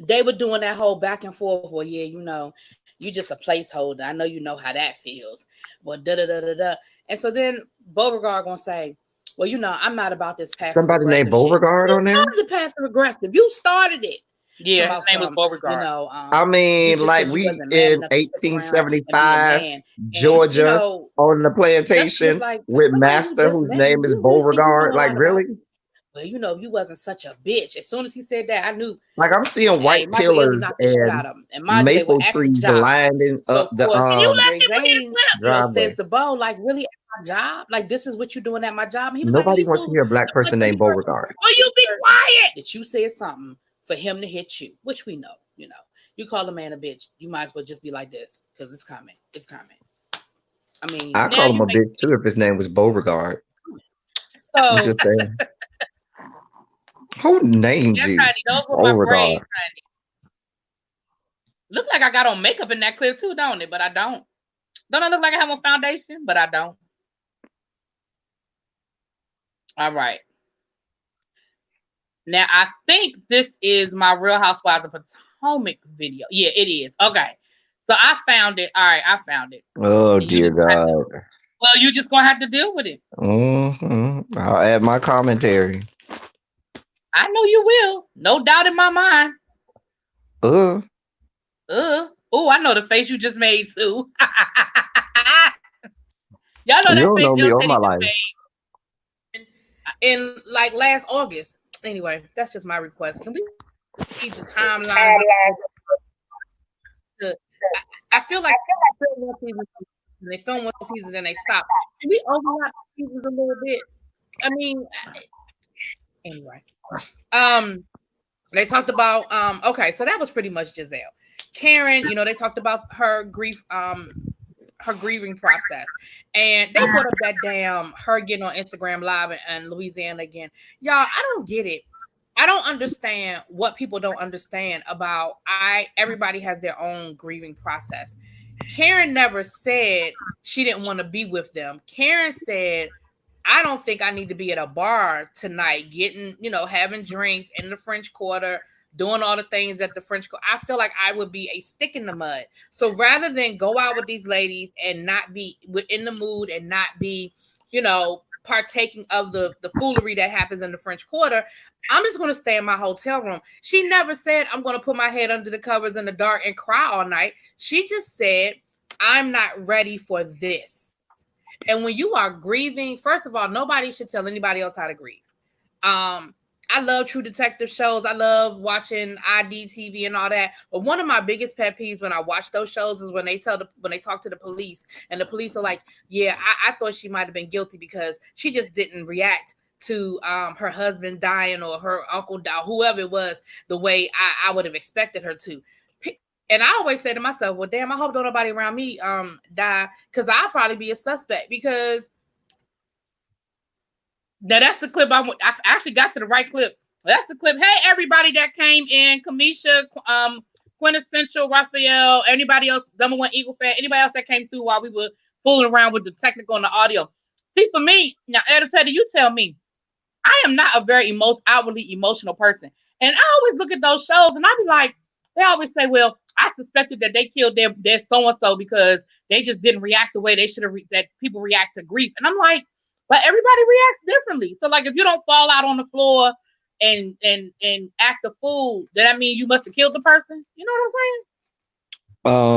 they were doing that whole back and forth. Well, yeah, you know, you just a placeholder. I know you know how that feels. Well, da-da-da-da-da. And so then Beauregard gonna say, well, you know, I'm not about this passive somebody named Beauregard on there? You started the passive aggressive. You started it. Yeah, his name was Beauregard. You know, I mean, like we in 1875, Georgia, you know, on the plantation like, with Master, whose name is Beauregard. Like, really? Well, you know, you wasn't such a bitch. As soon as he said that, I knew. Like, I'm seeing white pillars and maple trees lining up the says the Beau, like, really at my job? Like, this is what you're doing at my job? And he was nobody like, wants to hear a black person named Beauregard. Will you be quiet? That you said something for him to hit you, which we know, you know. You call a man a bitch, you might as well just be like this, because it's coming. It's coming. I mean, I call him a bitch too if his name was Beauregard. So I'm just saying. Who named you? Honey, those were my braids, honey. Look like I got on makeup in that clip too, don't it? But I don't. Don't I look like I have on foundation? But I don't. All right. Now, I think this is my Real Housewives of Potomac video. Yeah, it is. Okay. So I found it. All right, I found it. Oh, dear God. Well, you're just going to have to deal with it. Mm-hmm. I'll add my commentary. I know you will. No doubt in my mind. Oh, I know the face you just made too. Y'all know that you face know me all my life. In like last August. Anyway, that's just my request. Can we keep the timeline? I feel like they film one season, then they stop. Can we overlap seasons a little bit? I mean, anyway. They talked about okay, so that was pretty much Giselle. Karen, you know, they talked about her grief, her grieving process, and they brought up that damn her getting on Instagram Live in Louisiana again. Y'all, I don't get it. I don't understand what people don't understand about everybody has their own grieving process. Karen never said she didn't want to be with them. Karen said, I don't think I need to be at a bar tonight, getting, you know, having drinks in the French Quarter, doing all the things at the French Quarter. I feel like I would be a stick in the mud. So rather than go out with these ladies and not be in the mood and not be, you know, partaking of the foolery that happens in the French Quarter, I'm just going to stay in my hotel room. She never said, I'm going to put my head under the covers in the dark and cry all night. She just said, I'm not ready for this. And when you are grieving, first of all, nobody should tell anybody else how to grieve. I love true detective shows. I love watching IDTV and all that. But one of my biggest pet peeves when I watch those shows is when they talk to the police, and the police are like, yeah, I thought she might have been guilty because she just didn't react to her husband dying or her uncle die, whoever it was, the way I would have expected her to. And I always say to myself, well, damn, I hope don't nobody around me die, because I'll probably be a suspect, because Now that's the clip I actually got to the right clip. That's the clip. Hey, everybody that came in, Kamisha, Quintessential, Raphael, anybody else, number one Eagle fan, anybody else that came through while we were fooling around with the technical and the audio. See, for me, now, Edison, you tell me, I am not a very outwardly emotional person. And I always look at those shows and I be like, they always say, well, I suspected that they killed their so-and-so because they just didn't react the way they should have, that people react to grief. And I'm like, but everybody reacts differently. So like, if you don't fall out on the floor and act a fool, then that mean you must have killed the person. You know what I'm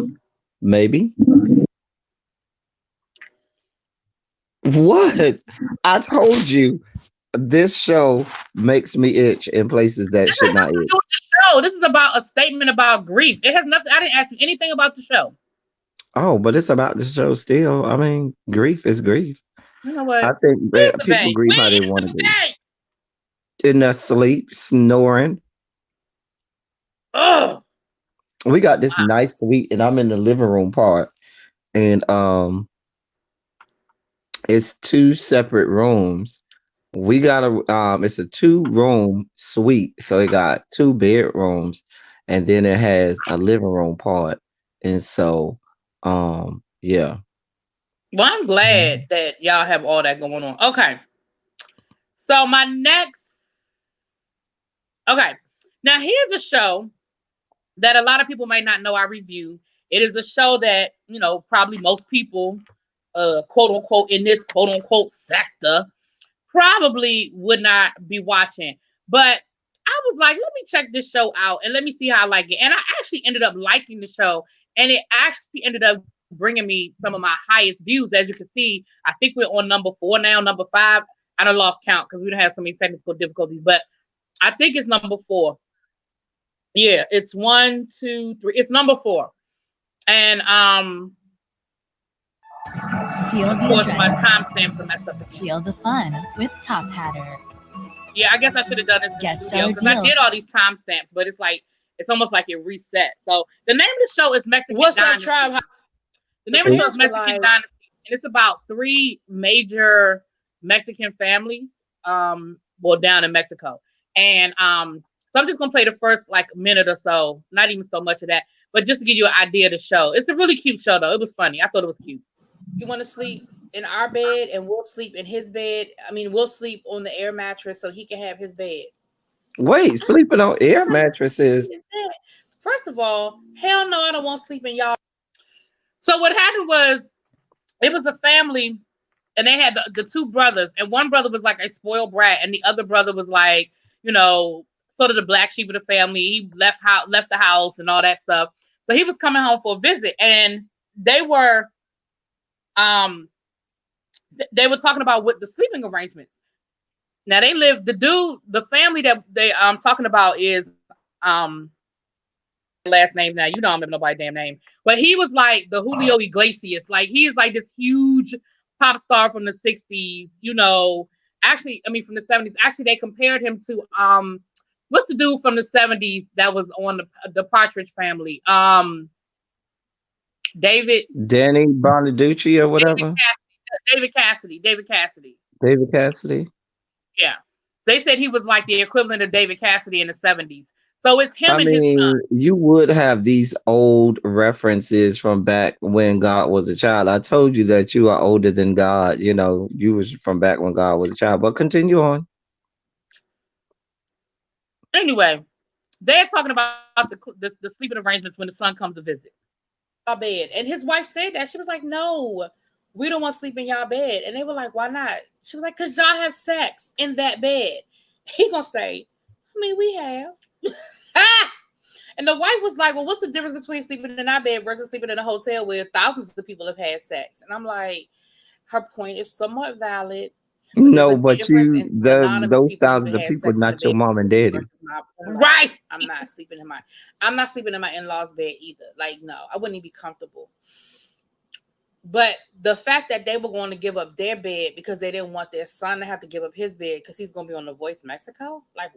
saying? Maybe. What? I told you this show makes me itch in places that this should not itch. This is about a statement about grief. It has nothing. I didn't ask him anything about the show. Oh, but it's about the show still. I mean, grief is grief. You know what? I think people grieve how they want to grieve. In their sleep, snoring. Oh. We got this nice suite, and I'm in the living room part, and it's two separate rooms. We got it's a 2-room suite, so it got 2 bedrooms, and then it has a living room part, and so yeah. Well, I'm glad that y'all have all that going on. Okay, so my next, okay, now here's a show that a lot of people might not know I review. It is a show that, you know, probably most people, quote unquote, in this quote unquote sector, probably would not be watching. But I was like, let me check this show out and let me see how I like it. And I actually ended up liking the show, and it actually ended up bringing me some of my highest views. As you can see, I think we're on number 4 now, number 5. I done lost count because we don't have so many technical difficulties, but I think it's number 4. Yeah, it's 1, 2, 3. It's number 4. And feel of the course adrenaline. my timestamps are messed up again. Feel the fun with Top Hatter. Yeah, I guess I should have done this Get in star because I deals. did all these timestamps, but it's like it's almost like it reset. So the name of the show is Mexican What's Dynasty. up, tribe? The name of the show is Girls were Mexican like- Dynasty, and it's about 3 major Mexican families, well, down in Mexico. And so I'm just gonna play the first like minute or so, not even so much of that, but just to give you an idea of the show. It's a really cute show, though. It was funny. I thought it was cute. You want to sleep in our bed, and we'll sleep in his bed. I mean, we'll sleep on the air mattress so he can have his bed. Wait, sleeping on air mattresses? First of all, hell no, I don't want to sleep in y'all. So what happened was, it was a family, and they had the 2 brothers, and one brother was like a spoiled brat, and the other brother was like, you know, sort of the black sheep of the family. He left the house and all that stuff. So he was coming home for a visit, and they were talking about what the sleeping arrangements. Now they live, the family that they talking about is last name now. You know I don't remember nobody's damn name. But he was like the Julio Iglesias. Like he is like this huge pop star from the 60s, you know. Actually, I mean from the 70s. Actually, they compared him to what's the dude from the 70s that was on the Partridge Family? Danny Bonaducci or whatever. David Cassidy. Yeah. They said he was like the equivalent of David Cassidy in the 70s. So it's him and his son. You would have these old references from back when God was a child. I told you that you are older than God. You know, you was from back when God was a child. But continue on. Anyway, they're talking about the sleeping arrangements when the son comes to visit. Our bed. And his wife said that. She was like, no, we don't want to sleep in y'all bed. And they were like, why not? She was like, because y'all have sex in that bed. He gonna say, I mean, we have. And the wife was like, well, what's the difference between sleeping in our bed versus sleeping in a hotel where thousands of people have had sex? And I'm like, her point is somewhat valid. No, but those thousands of people, not your mom and daddy. Right. I'm not sleeping in my in-laws' bed either. Like, no, I wouldn't even be comfortable. But the fact that they were going to give up their bed because they didn't want their son to have to give up his bed because he's going to be on The Voice Mexico, like,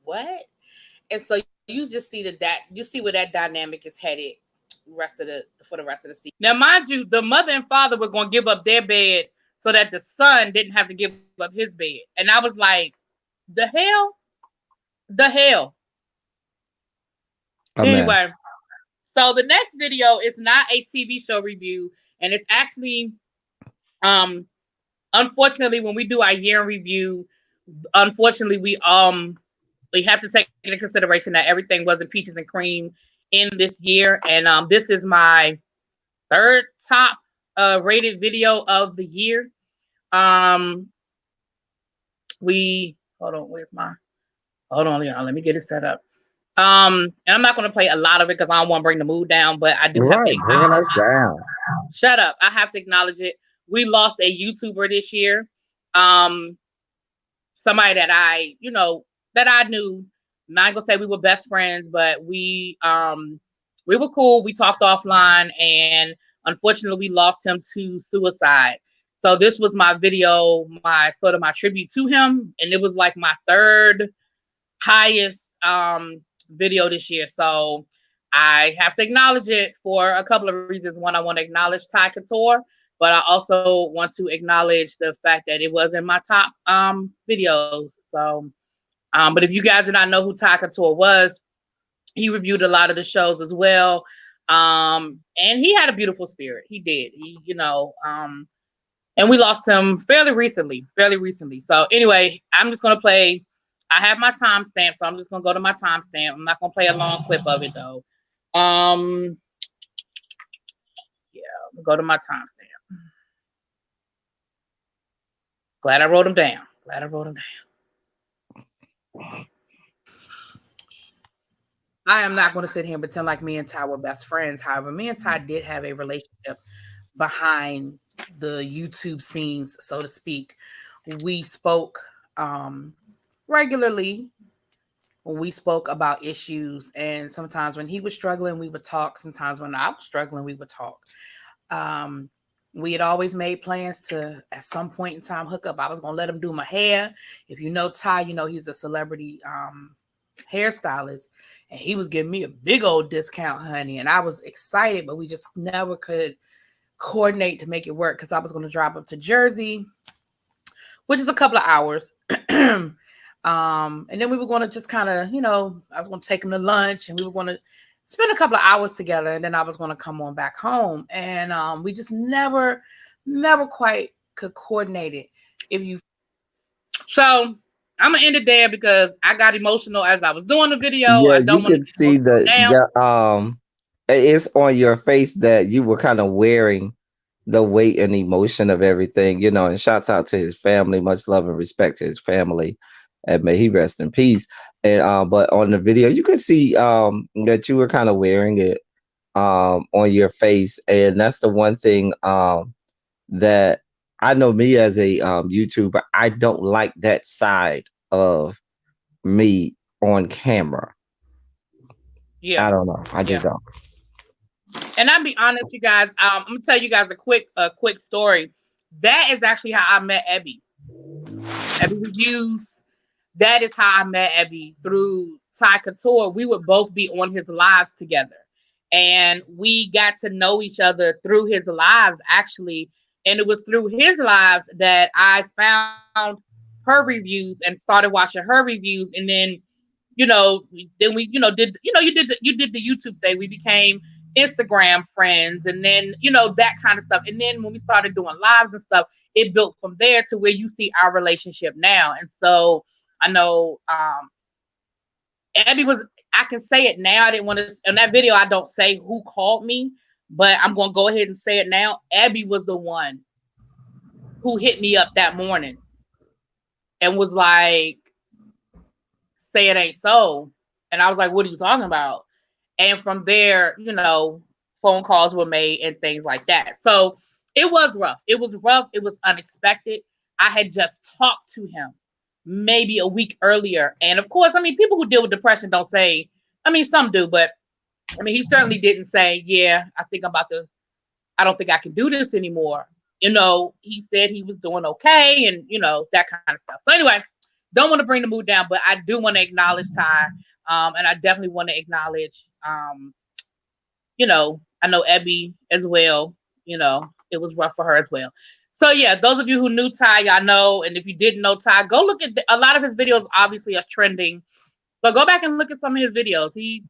what? And so you just see you see where that dynamic is headed for the rest of the season. Now, mind you, the mother and father were going to give up their bed so that the son didn't have to give up his bed. And I was like, the hell? The hell? Amen. Anyway, so the next video is not a TV show review, and it's actually, unfortunately, when we do our year in review, unfortunately, we have to take into consideration that everything wasn't peaches and cream in this year, and this is my third top rated video of the year. We hold on, hold on, y'all. Let me get it set up. And I'm not going to play a lot of it because I don't want to bring the mood down, but I do have to Right, bringing acknowledge. us down. Shut up. I have to acknowledge it. We lost a YouTuber this year. Somebody that I knew. I'm not gonna say we were best friends, but we were cool. We talked offline, and unfortunately, we lost him to suicide. So this was my video, my tribute to him, and it was like my third highest video this year. So I have to acknowledge it for a couple of reasons. One, I want to acknowledge Tai Couture, but I also want to acknowledge the fact that it was in my top videos. So, but if you guys did not know who Tai Couture was, he reviewed a lot of the shows as well. And he had a beautiful spirit. He did. And we lost him fairly recently. So anyway, I'm just gonna play. I have my timestamp, so I'm just gonna go to my timestamp. I'm not gonna play a long clip of it though. Yeah, go to my timestamp. Glad I wrote them down. I am not going to sit here and pretend like me and Ty were best friends. However, me and Ty did have a relationship behind the YouTube scenes, so to speak. We spoke regularly. We spoke about issues, and sometimes when he was struggling, we would talk. Sometimes when I was struggling, we would talk. We had always made plans to, at some point in time, hook up. I was going to let him do my hair. If you know Ty, you know he's a celebrity hairstylist, and he was giving me a big old discount, honey. And I was excited, but we just never could coordinate to make it work because I was going to drive up to Jersey, which is a couple of hours. And then we were going to just kind of, I was going to take him to lunch, and we were going to spend a couple of hours together, and then I was going to come on back home. And we just never quite could coordinate it. So I'm gonna end it there because I got emotional as I was doing the video. Yeah, I don't you want to could see it's on your face that you were kind of wearing the weight and emotion of everything, and shouts out to his family, much love and respect to his family, and may he rest in peace. And but on the video you could see that you were kind of wearing it on your face, and that's the one thing that I know, me as a YouTuber, I don't like that side of me on camera. Yeah, I don't know. I just don't. And I'll be honest, you guys. I'm gonna tell you guys a quick story. That is actually how I met Ebby. Ebby Reviews. That is how I met Ebby, through Tai Couture. We would both be on his lives together, and we got to know each other through his lives, actually. And it was through his lives that I found her reviews and started watching her reviews. And then, then we, did, you did the YouTube thing. We became Instagram friends, and then, that kind of stuff. And then when we started doing lives and stuff, it built from there to where you see our relationship now. And so I know Abby was, I can say it now. I didn't want to, in that video, I don't say who called me, but I'm going to go ahead and say it now. Abby was the one who hit me up that morning and was like, say it ain't so. And I was like, what are you talking about? And from there, phone calls were made and things like that. So it was rough. It was unexpected. I had just talked to him maybe a week earlier. And of course, people who deal with depression don't say, some do, but he certainly didn't say, yeah, I don't think I can do this anymore. He said he was doing okay, and, that kind of stuff. So anyway, don't want to bring the mood down, but I do want to acknowledge Ty. And I definitely want to acknowledge, I know Ebby as well. It was rough for her as well. So yeah, those of you who knew Ty, y'all know, and if you didn't know Ty, go look at a lot of his videos. Obviously, are trending, so go back and look at some of his videos. He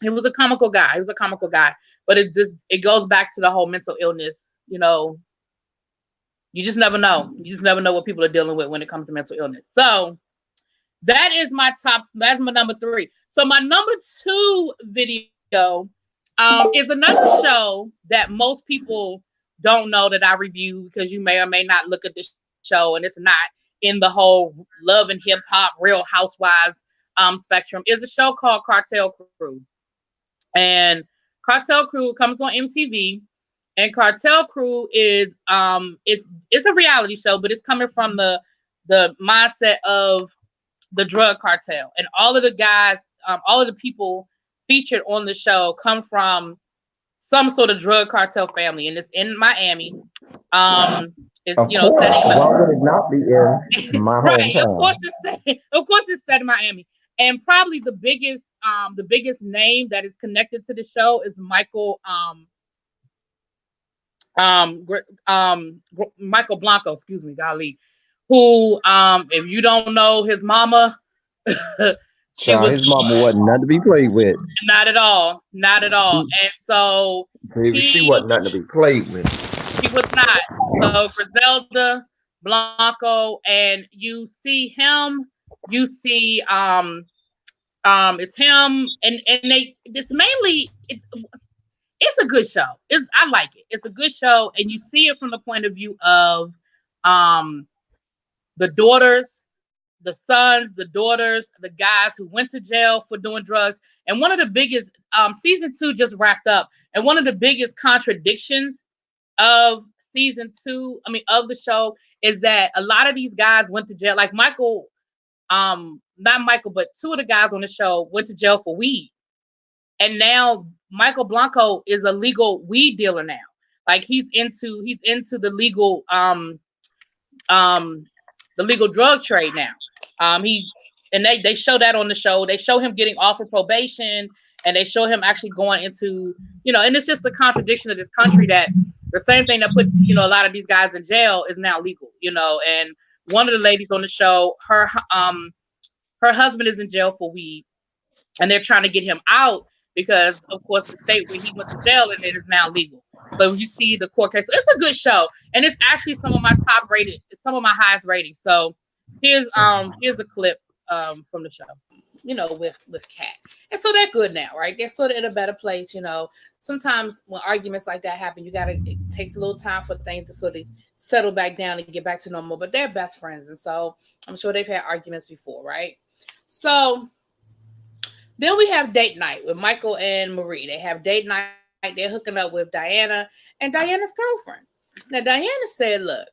was a comical guy. He was a comical guy, but it goes back to the whole mental illness. You know, you just never know. You just never know what people are dealing with when it comes to mental illness. So that is my top. That's my number 3. So my number 2 video is another show that most people don't know that I review, because you may or may not look at this show and it's not in the whole love and hip hop, Real Housewives spectrum. Is a show called Cartel Crew, and Cartel Crew comes on MTV. And Cartel Crew is it's a reality show, but it's coming from the mindset of the drug cartel, and all of the guys, all of the people featured on the show come from some sort of drug cartel family, and it's in Miami. It's Of course, why would it not be in my right. hometown? Of course, it's set in Miami, and probably the biggest name that is connected to the show is Michael Michael Blanco, excuse me, golly, who if you don't know his mama, His mama wasn't nothing to be played with. Not at all. And so she wasn't nothing to be played with. She was not. So Griselda Blanco, and you see him, it's him, and it's mainly it's a good show. I like it. It's a good show, and you see it from the point of view of the daughters, the sons, the daughters, the guys who went to jail for doing drugs. And one of the biggest season 2 just wrapped up, and one of the biggest contradictions of season 2, of the show, is that a lot of these guys went to jail. Like Michael, not Michael, but 2 of the guys on the show went to jail for weed. And now Michael Blanco is a legal weed dealer now. Like he's into the legal drug trade now. They show that on the show. They show him getting off of probation, and they show him actually going into, and it's just a contradiction of this country that the same thing that put, a lot of these guys in jail is now legal, and one of the ladies on the show, her husband is in jail for weed, and they're trying to get him out because, of course, the state where he went to jail and it is now legal. So you see the court case. So it's a good show, and it's actually some of my highest ratings. So here's a clip from the show. With Kat. And so they're good now, right? They're sort of in a better place, Sometimes when arguments like that happen, it takes a little time for things to sort of settle back down and get back to normal, but they're best friends. And so I'm sure they've had arguments before, right? So then we have date night with Michael and Marie. They have date night. They're hooking up with Diana and Diana's girlfriend. Now, Diana said, look,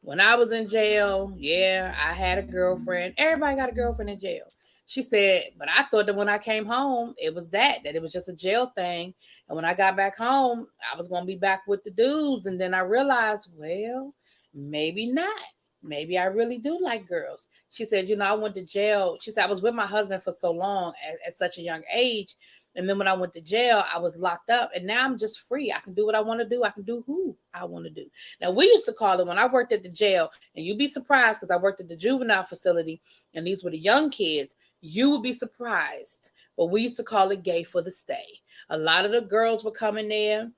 when I was in jail, yeah, I had a girlfriend. Everybody got a girlfriend in jail. She said, but I thought that when I came home, it was that it was just a jail thing. And when I got back home, I was going to be back with the dudes. And then I realized, well, maybe not. Maybe I really do like girls. She said, I went to jail. She said, I was with my husband for so long at such a young age. And then when I went to jail, I was locked up. And now I'm just free. I can do what I want to do. I can do who I want to do. Now, we used to call it, when I worked at the jail, and you'd be surprised because I worked at the juvenile facility, and these were the young kids. You would be surprised. But we used to call it gay for the stay. A lot of the girls would come in there.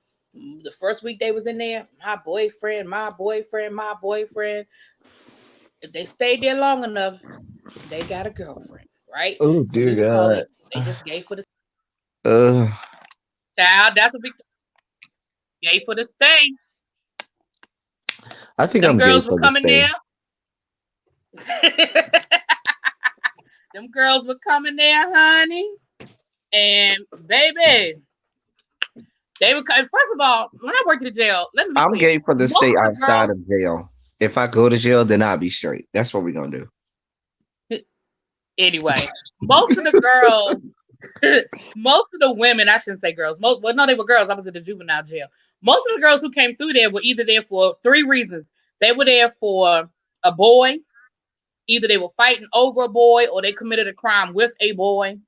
The first week they was in there, my boyfriend. If they stayed there long enough, they got a girlfriend, right? Oh, so dear we would God. call it, they just gay for the Child, that's what we gay for the stay. I think Them I'm girls gay were for the coming stay. there. Them girls were coming there, honey. And baby, they were first of all, when I worked in the jail, let me be I'm clear. gay for the Most stay of the outside girls- of jail. If I go to jail, then I'll be straight. That's what we're gonna do. Anyway, most of the girls, most of the women, I shouldn't say girls. No, they were girls. I was in the juvenile jail. Most of the girls who came through there were either there for 3 reasons. They were there for a boy. Either they were fighting over a boy, or they committed a crime with a boy.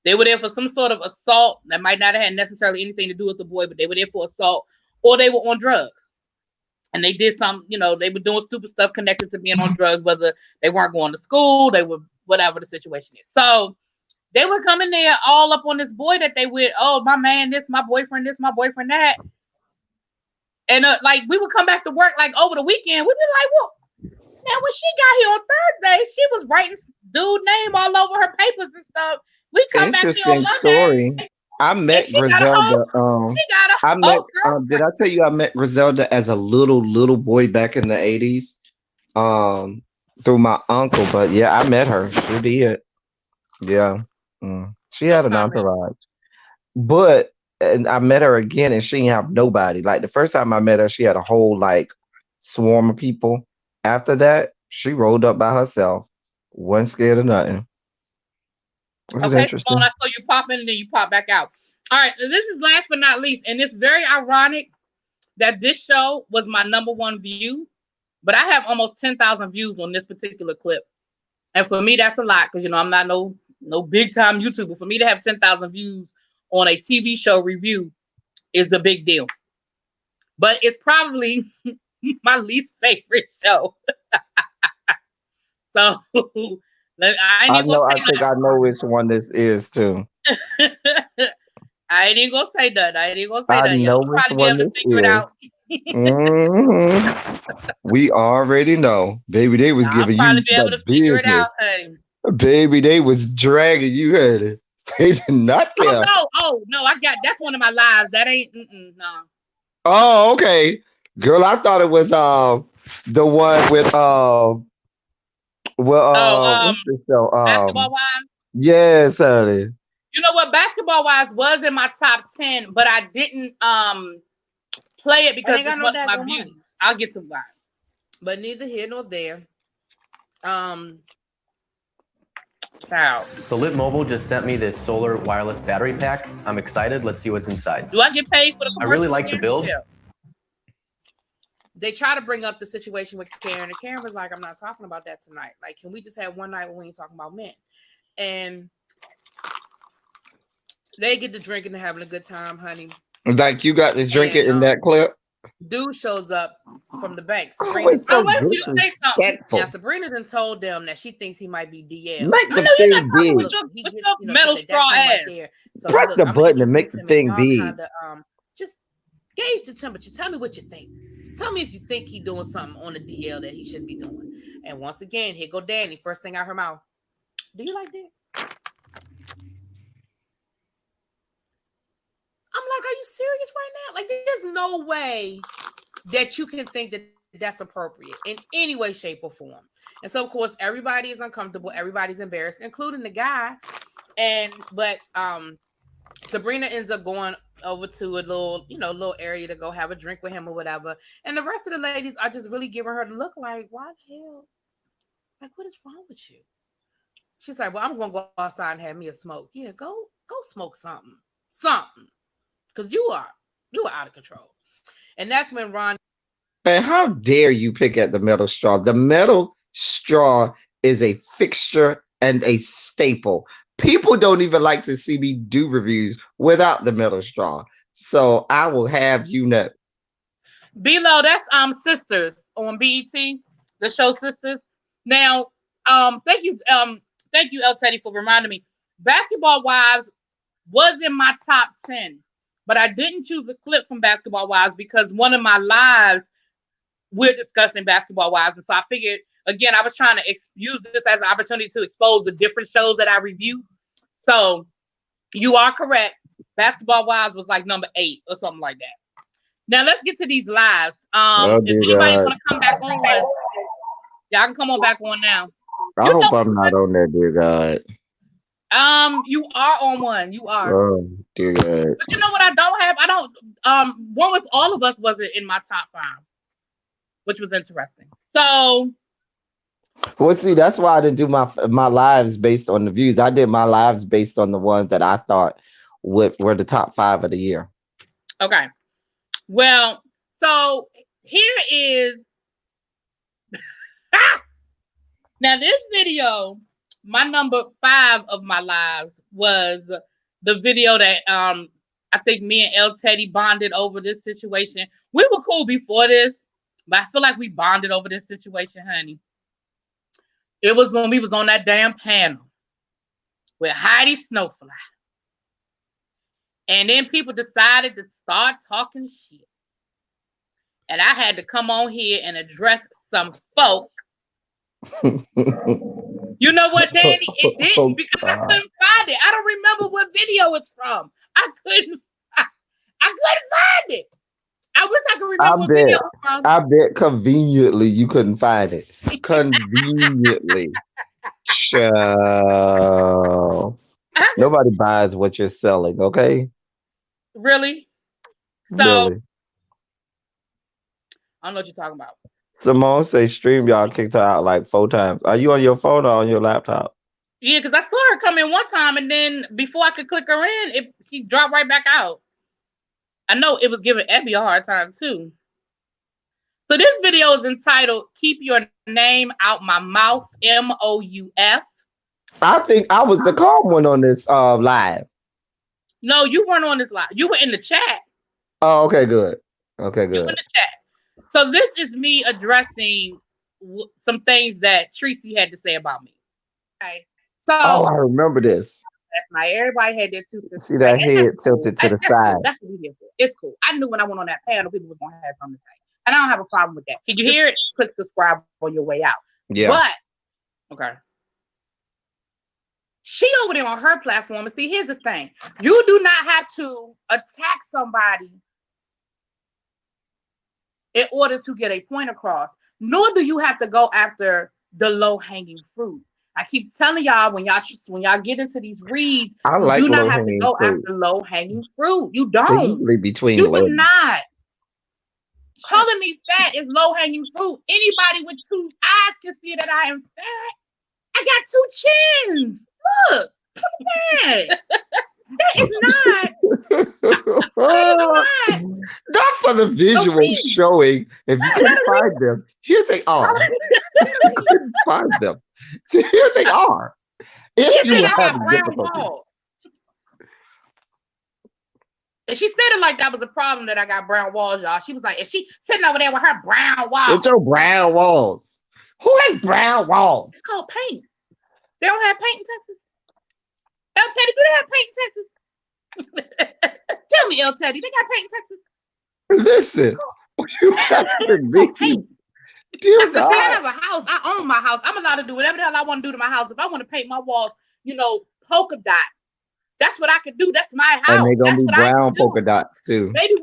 They were there for some sort of assault that might not have had necessarily anything to do with the boy, but they were there for assault, or they were on drugs. And they did some, they were doing stupid stuff connected to being on drugs, whether they weren't going to school, they were whatever the situation is. So they would come in there all up on this boy that they would, oh, my man, this, my boyfriend, that. And like we would come back to work like over the weekend. We'd be like, well, now when she got here on Thursday, she was writing dude name all over her papers and stuff. We come back here on Interesting Monday. story. I met She got Griselda. a whole girlfriend. Did I tell you I met Griselda as a little boy back in the 80s? Through my uncle. But yeah, I met her. She did. Yeah. She had an entourage. And I met her again and she didn't have nobody. Like the first time I met her, she had a whole like swarm of people. After that, she rolled up by herself. Wasn't scared of nothing. It was interesting. I saw you pop in and then you pop back out. All right, this is last but not least, and it's very ironic that this show was my #1 view, but I have almost 10,000 views on this particular clip, and for me that's a lot because I'm not no big time YouTuber. For me to have 10,000 views on a TV show review is a big deal, but it's probably my least favorite show. So. I think I know which one this is too. I ain't even gonna say that. I know which one this is. We already know, baby. They was giving you the business. Baby, they was dragging you. Heard it. They did not care. Oh no! That's one of my lives. That ain't no. Oh, okay, girl. I thought it was the one with what's the show? Basketball Wives. Yes, honey. You know what? Basketball Wives was in my top 10, but I didn't play it because of my views. I'll get to that. But neither here nor there. So Lit Mobile just sent me this solar wireless battery pack. I'm excited. Let's see what's inside. Do I get paid for the commercial? I really like the build. Yeah. They try to bring up the situation with Karen, and Karen was like, I'm not talking about that tonight. Like, can we just have one night when we ain't talking about men? And they get to drinking and having a good time, honey. Like you got to drink it in that clip? Dude shows up from the bank. It's so disrespectful. Now, Sabrina done told them that she thinks he might be DL. Make the thing big. With your metal straw ass. Right so press the button and make the thing big. Just gauge the temperature. Tell me what you think. Tell me if you think he's doing something on the DL that he shouldn't be doing. And once again, here go Danny. First thing out her mouth. Do you like that? I'm like, are you serious right now? Like, there's no way that you can think that that's appropriate in any way, shape, or form. And so, of course, everybody is uncomfortable. Everybody's embarrassed, including the guy. But Sabrina ends up going over to a little area to go have a drink with him or whatever. And the rest of the ladies are just really giving her the look like, why the hell? Like, what is wrong with you? She's like, well, I'm going to go outside and have me a smoke. Yeah, go smoke something. Because you are out of control. And that's when Ron. And how dare you pick at the metal straw? The metal straw is a fixture and a staple. People don't even like to see me do reviews without the metal straw. So I will have you know. Below, that's Sisters on BET, the show Sisters. Now, thank you, El Teddy, for reminding me. Basketball Wives was in my top 10, but I didn't choose a clip from Basketball Wives because one of my lives we're discussing Basketball Wives, and so I figured. Again, I was trying to use this as an opportunity to expose the different shows that I review. So you are correct. Basketball Wives was like number 8 or something like that. Now let's get to these lives. If anybody want to come back on, y'all can come on back on now. I hope I'm not on there, dear God. You are on one. You are. Oh, dear God. But you know what I don't have? I don't. One with all of us wasn't in my top 5, which was interesting. So. Well, see, that's why I didn't do my lives based on the views. I did my lives based on the ones that I thought were the top 5 of the year. Okay. Well, so here is now this video, my number 5 of my lives was the video that I think me and El Teddy bonded over this situation. We were cool before this. But I feel like we bonded over this situation, honey. It was when we was on that damn panel with Heidi Snowfly. And then people decided to start talking shit. And I had to come on here and address some folk. You know what, Danny? It didn't because I couldn't find it. I don't remember what video it's from. I couldn't find it. I wish I could remember what video it's from. I bet conveniently you couldn't find it. Conveniently. Child. Nobody buys what you're selling, okay? Really? So, really? I don't know what you're talking about. Simone say StreamYard kicked her out like 4 times. Are you on your phone or on your laptop? Yeah, because I saw her come in one time, and then before I could click her in, she dropped right back out. I know it was giving Abby a hard time, too. So this video is entitled, Keep Your Name Out My Mouth, MOUF. I think I was the calm one on this live. No, you weren't on this live. You were in the chat. Oh, okay, good. Okay, good. You were in the chat. So this is me addressing some things that Tracy had to say about me. Okay. So I remember this. That's right. Everybody had their 2 cents. See that head tilted to the side. Cool. That's what we here for. It's cool. I knew when I went on that panel, people was gonna have something to say, and I don't have a problem with that. Can you hear it? Click subscribe on your way out. Yeah. But okay. She over there on her platform, and see, here's the thing: you do not have to attack somebody in order to get a point across, nor do you have to go after the low-hanging fruit. I keep telling y'all when y'all get into these reads, you do not have to go after low-hanging fruit. You don't. You do not. Calling me fat is low-hanging fruit. Anybody with 2 eyes can see that I am fat. I got 2 chins. Look, look at that. That is not. Not for the visual showing. If you couldn't find them, here they are. You couldn't find them. Here they are. If you have brown walls. And she said it like that was a problem that I got brown walls, y'all. She was like, is she sitting over there with her brown walls? It's your brown walls. Who has brown walls? It's called paint. They don't have paint in Texas. El Teddy, do they have paint in Texas? Tell me, El Teddy, they got paint in Texas? Listen, you have to be. Dear God. See, I have a house. I own my house. I'm allowed to do whatever the hell I want to do to my house. If I want to paint my walls, polka dot, that's what I can do. That's my house. And they're going to be brown polka dots, too. Maybe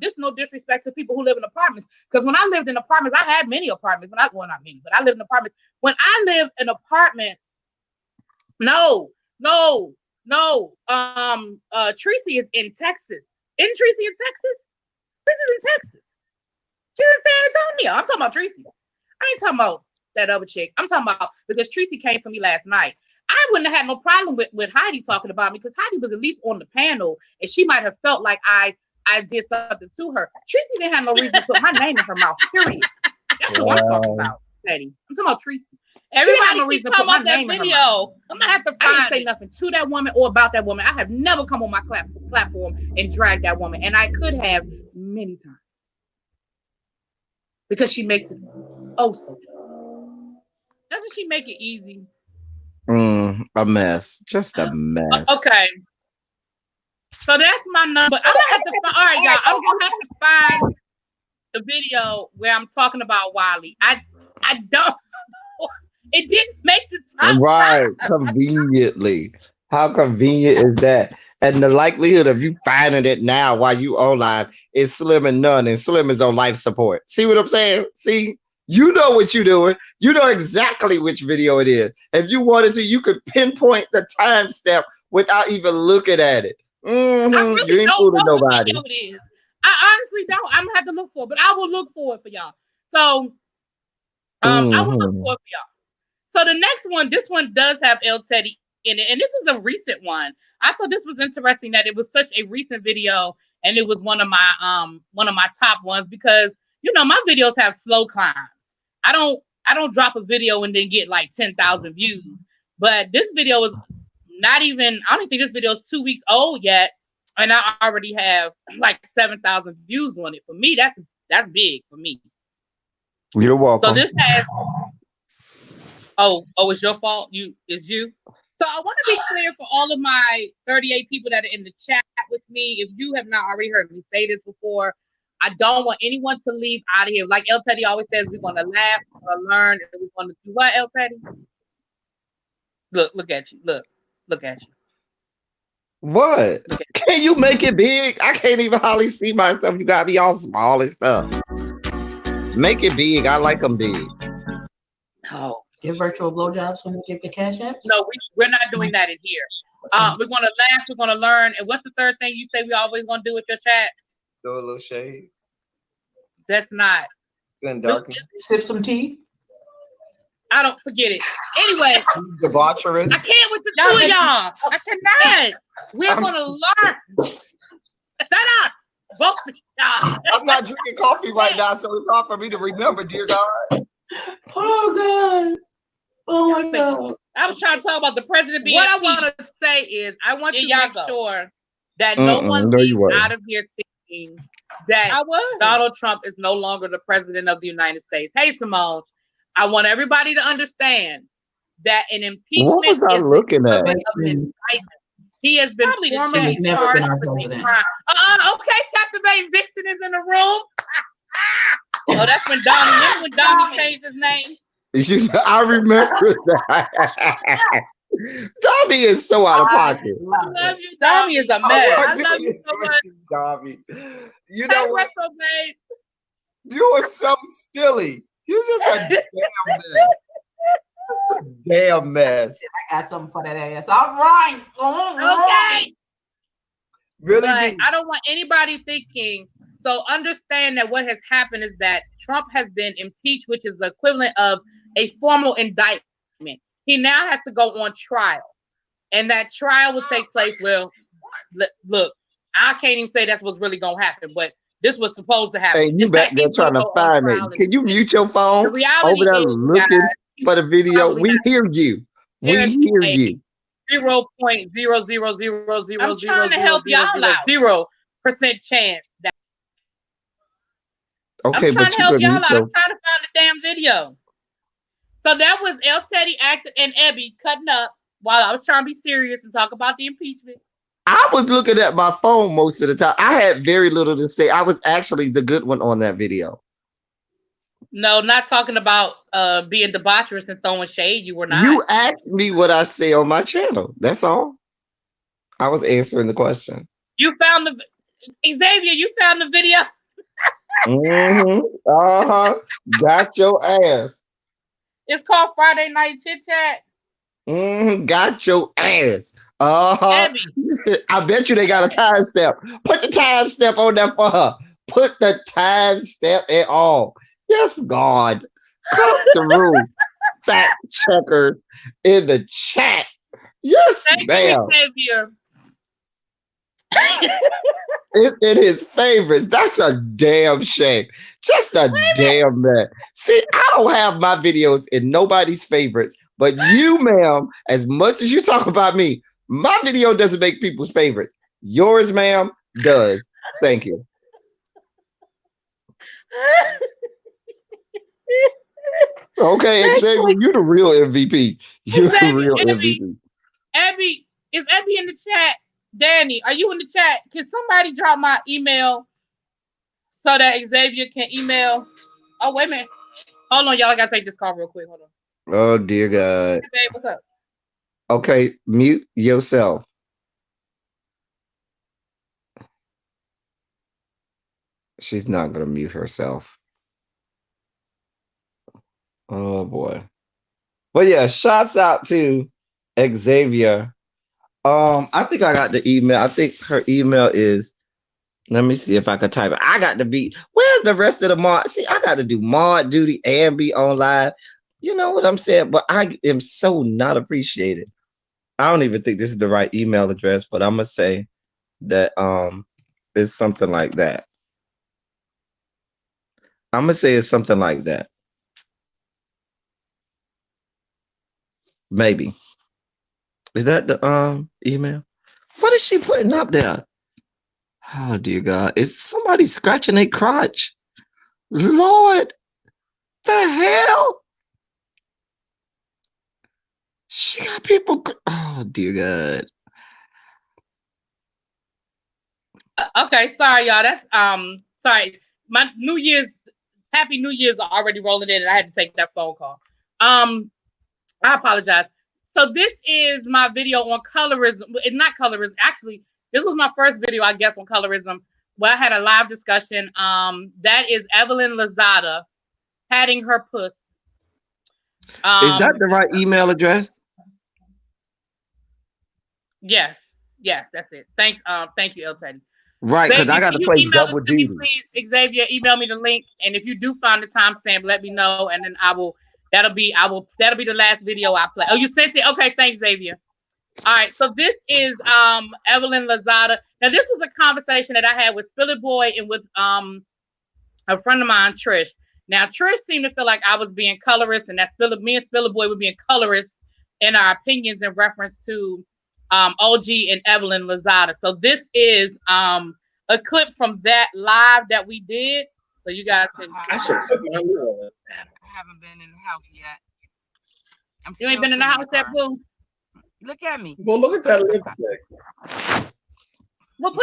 this no disrespect to people who live in apartments. Because when I lived in apartments, I had many apartments. Not many, but I lived in apartments. When I lived in apartments, Tracy is in Texas. Isn't Tracy in Texas? Tracy's in Texas. She's in San Antonio. I'm talking about Tracy. I ain't talking about that other chick. I'm talking about because Tracy came for me last night. I wouldn't have had no problem with Heidi talking about me because Heidi was at least on the panel and she might have felt like I did something to her. Tracy didn't have no reason to put my name in her mouth, period. That's what I'm talking about, Teddy. I'm talking about Tracy. Everybody no reason to put my name in her mouth. I'm gonna have to I didn't say nothing to that woman or about that woman. I have never come on my platform and dragged that woman, and I could have many times. Because she makes it so easy. Doesn't she make it easy? A mess. Just a mess. Okay. So that's my number. I'm gonna have to find, all right, y'all. I'm gonna have to find the video where I'm talking about Wiley. I don't it didn't make the top. Right. Conveniently. How convenient is that? And the likelihood of you finding it now while you on live is slim and none, and Slim is on life support. See what I'm saying? See? You know what you're doing. You know exactly which video it is. If you wanted to, you could pinpoint the timestamp without even looking at it. Really you ain't fooling nobody. It is. I honestly don't. I'm gonna have to look for it, but I will look for it for y'all. So I will look for it for y'all. So the next one, this one does have El Teddy in it, and this is a recent one. I thought this was interesting that it was such a recent video, and it was one of my top ones because my videos have slow climbs. I don't drop a video and then get like 10,000 views, but this video is not even. I don't think this video is 2 weeks old yet, and I already have like 7,000 views on it. For me, that's big for me. You're welcome. So this has. Oh, it's your fault. It's you. So I want to be clear for all of my 38 people that are in the chat with me. If you have not already heard me say this before, I don't want anyone to leave out of here. Like El Teddy always says, we're going to laugh, we're going to learn, and we're going to do what, El Teddy? Look at you. Look at you. What? Can you make it big? I can't even hardly see myself. You got me all small and stuff. Make it big. I like them big. Oh. Give virtual blowjobs when we give the cash apps? No, we're not doing that in here. We're going to laugh. We're going to learn. And what's the third thing you say we always going to do with your chat? Throw a little shade. That's not. Then darkness. Sip some tea. I don't forget it. Anyway. Debaucherous. I can't with the two of y'all. I cannot. We're going to learn. Shut up. Both of y'all. I'm not drinking coffee right now, so it's hard for me to remember, dear God. Oh, God. Oh, my God. I was trying to talk about the president being. What I want to say is, I want you to make sure that no one leaves out of here thinking that Donald Trump is no longer the president of the United States. Hey, Simone, I want everybody to understand that an impeachment. What was I looking at? He has been formally charged with a crime. Okay, Captivating Vixen is in the room. Oh, that's when Donnie changed his name. I remember that. Dobby is so out of pocket. I love you, Dobby is a mess. I love you so much, Dobby. You know what? So babe. You are so silly. You're just a damn mess. That's a damn mess. I got something for that ass. All right. Okay. Really? But I don't want anybody thinking. So understand that what has happened is that Trump has been impeached, which is the equivalent of a formal indictment. He now has to go on trial. And that trial will take place. Well, look, I can't even say that's what's really going to happen, but this was supposed to happen. Hey, you back there trying to find it. Can you mute your phone? Over there looking for the video. We hear you. We hear you. 0.0000000. I'm trying to help y'all out. 0% chance that. Okay, I'm trying to help y'all out. I'm trying to find the damn video. So that was El Teddy and Ebby cutting up while I was trying to be serious and talk about the impeachment. I was looking at my phone most of the time. I had very little to say. I was actually the good one on that video. No, not talking about being debaucherous and throwing shade. You were not. You asked me what I say on my channel. That's all. I was answering the question. You found Xavier, you found the video. Got your ass. It's called Friday Night Chit Chat. Got your ass. I bet you they got a timestamp. Put the timestamp on there for her. Put the timestamp at all. Yes, God. Cut the room. Fact checker in the chat. Yes, ma'am. It's in his favorites. That's a damn shame. Just a damn man. See, I don't have my videos in nobody's favorites, but you, ma'am, as much as you talk about me, my video doesn't make people's favorites. Yours, ma'am, does. Thank you. Okay, Xavier, you're the real MVP. You're the real MVP. Abby, is Abby in the chat? Danny, are you in the chat? Can somebody drop my email so that Xavier can email? Oh, wait a minute. Hold on, y'all. I gotta take this call real quick. Hold on. Oh, dear God. Hey, what's up? Okay, mute yourself. She's not gonna mute herself. Oh boy. But yeah, shouts out to Xavier. I think I got the email. I think her email is, let me see if I can type it. I got to be, where's the rest of the mod? See, I got to do mod duty and be on live. You know what I'm saying? But I am so not appreciated. I don't even think this is the right email address, but I'm gonna say that it's something like that. I'm gonna say it's something like that. Maybe. Is that the email? What is she putting up there? Oh dear God. Is somebody scratching a crotch? Lord. the hell? She got people. Oh dear God. Okay, sorry, y'all. That's sorry. My Happy New Year's are already rolling in, and I had to take that phone call. I apologize. So this is my video on colorism. It's not colorism. Actually, this was my first video, I guess, on colorism, where I had a live discussion. That is Evelyn Lozada patting her puss. Is that the right email address? Yes, that's it. Thanks. Thank you, El Teddy. Right, because I got to play double duty. Please, Xavier, email me the link, and if you do find the timestamp, let me know, and then that'll be the last video I play. Oh, you sent it? Okay, thanks, Xavier. All right, so this is Evelyn Lozada. Now, this was a conversation that I had with Spiller Boy and with a friend of mine, Trish. Now, Trish seemed to feel like I was being colorist, and that me and Spiller Boy were being colorist in our opinions in reference to OG and Evelyn Lozada. So this is a clip from that live that we did. So you guys can. I haven't been in the house yet. You ain't been in the house yet, Boo? Look at me. Well, look at that lipstick. Well,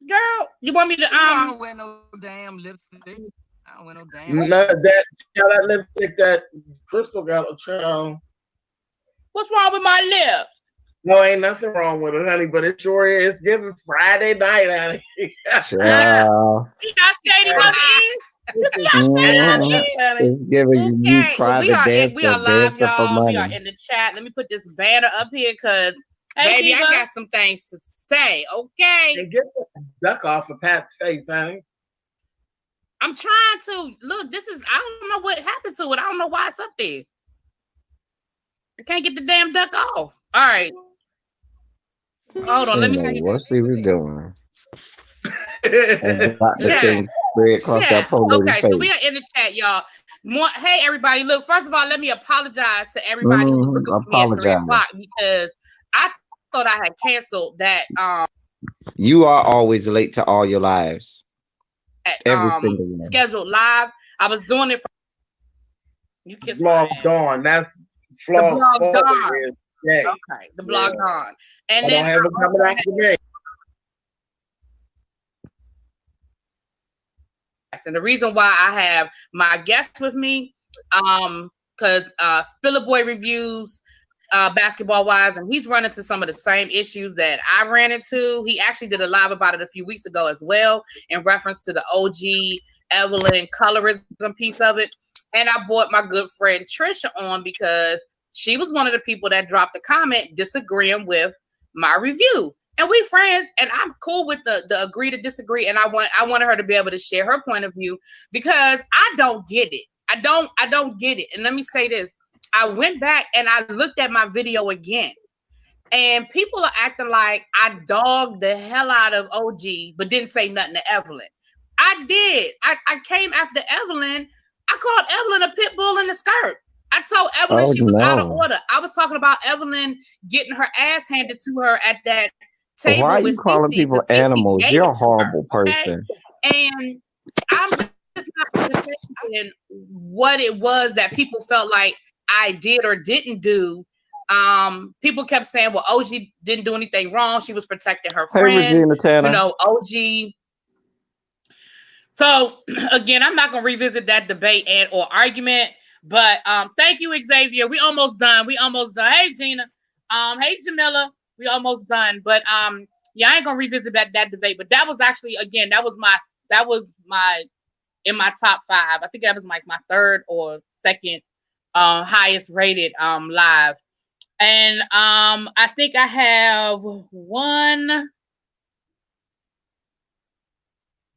girl. You want me to I don't wear no damn lipstick. I don't wear no damn. That lipstick that Crystal got a child. What's wrong with my lips? No, ain't nothing wrong with it, honey, but it sure is giving Friday night, honey. You got shady mother is? You see how shady I is? It's giving you private dance. We are live, y'all. We are in the chat. Let me put this banner up here because, baby, I got some things to say, okay? And get the duck off of Pat's face, honey. I'm trying to. Look, I don't know what happened to it. I don't know why it's up there. I can't get the damn duck off. All right. Hold on, let me see what she was doing. Okay, so we are in the chat, y'all. Hey, everybody! Look, first of all, let me apologize to everybody who was looking for me at 3 o'clock because I thought I had canceled that. You are always late to all your lives. Every single one. Scheduled live. I was doing it. You Vlog Dawn. That's Vlog Dawn. Okay, the blog on. And I then don't have it coming after me. And the reason why I have my guest with me, because Spiller Boy reviews Basketball Wives, and he's run into some of the same issues that I ran into. He actually did a live about it a few weeks ago as well, in reference to the OG Evelyn colorism piece of it. And I brought my good friend Trisha on because she was one of the people that dropped a comment disagreeing with my review. And we friends, and I'm cool with the agree to disagree. And I wanted her to be able to share her point of view because I don't get it. I don't get it. And let me say this. I went back and I looked at my video again. And people are acting like I dogged the hell out of OG, but didn't say nothing to Evelyn. I did. I came after Evelyn. I called Evelyn a pit bull in the skirt. I told Evelyn she was out of order. I was talking about Evelyn getting her ass handed to her at that table. Why are you calling people animals? You're a horrible person. And I'm just not understanding what it was that people felt like I did or didn't do. People kept saying, well, OG didn't do anything wrong. She was protecting her friend. Regina Tanner. You know, OG. So again, I'm not going to revisit that debate and or argument. But thank you, Xavier. We almost done. Hey, Gina. Hey, Jamila. We almost done. But yeah, I ain't gonna revisit that debate. But that was actually, again, that was my in my top 5. I think that was my third or second highest rated live. And I think I have one.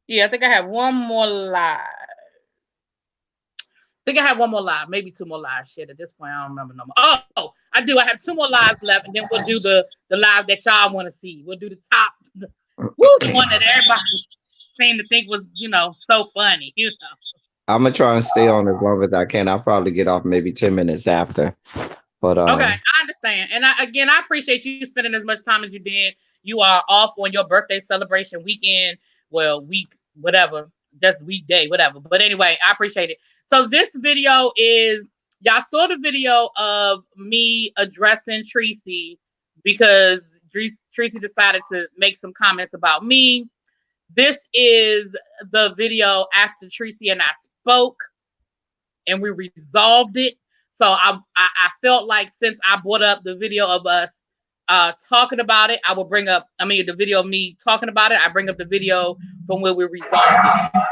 Yeah, I think I have one more live. I think I have one more live, maybe 2 more lives. Shit, at this point, I don't remember no more. Oh, I do. I have 2 more lives left, and then we'll do the live that y'all want to see. We'll do the top, the one that everybody seemed to think was, so funny. I'm gonna try and stay on as long as I can. I'll probably get off maybe 10 minutes after. But okay, I understand. And I appreciate you spending as much time as you did. You are off on your birthday celebration weekend. Well, week, whatever. just weekday, whatever. But anyway, I appreciate it. So this video is, y'all saw the video of me addressing Tracy because Tracy decided to make some comments about me. This is the video after Tracy and I spoke and we resolved it. So I felt like since I brought up the video of us talking about it, I will bring up, the video of me talking about it, I bring up the video from where we resolved it.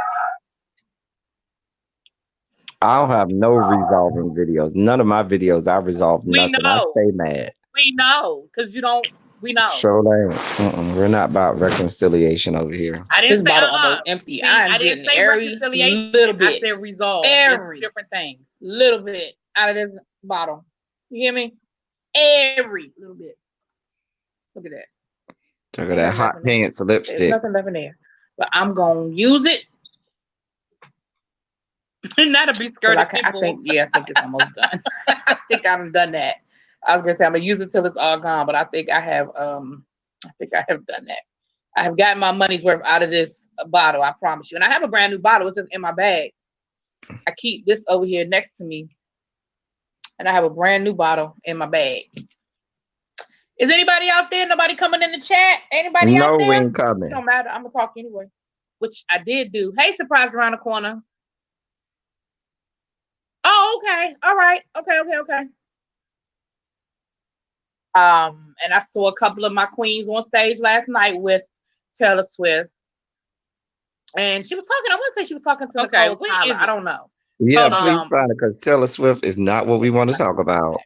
I don't have no resolving videos. None of my videos I resolve nothing. I stay mad. We know, because we know. So we're not about reconciliation over here. I didn't say empty. See, I didn't say reconciliation. Little bit. I said resolve. Every different things. Little bit out of this bottle. You hear me? Every little bit. Look at that. Look at that hot pants lipstick. There's nothing left in there. But I'm gonna use it. Not a be scared of people. I think it's almost done. I think I've done that. I was gonna say I'm gonna use it till it's all gone, but I think I have done that. I have gotten my money's worth out of this bottle, I promise you. And I have a brand new bottle, it's just in my bag. I keep this over here next to me. And I have a brand new bottle in my bag. Is anybody out there? Nobody coming in the chat? Anybody out there? No, we ain't coming. It don't matter. I'm gonna talk anyway. Which I did do. Hey, surprise around the corner. Oh, okay. All right. Okay. And I saw a couple of my queens on stage last night with Taylor Swift. And she was talking, I want to say she was talking to Nicole Tyler. I don't know. Yeah, please find it, because Taylor Swift is not what we want to talk about.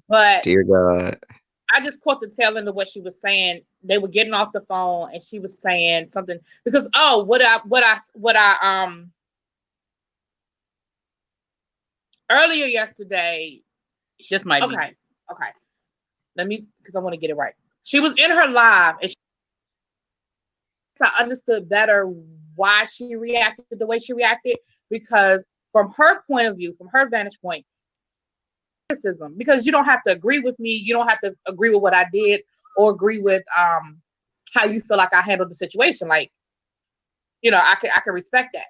But dear God, I just caught the tail end of what she was saying. They were getting off the phone and she was saying something because what I earlier yesterday. Just might be. Okay. Let me, because I want to get it right. She was in her live and I understood better why she reacted the way she reacted, because from her point of view, from her vantage point, criticism, because you don't have to agree with me, you don't have to agree with what I did or agree with how you feel like I handled the situation. Like, I can respect that.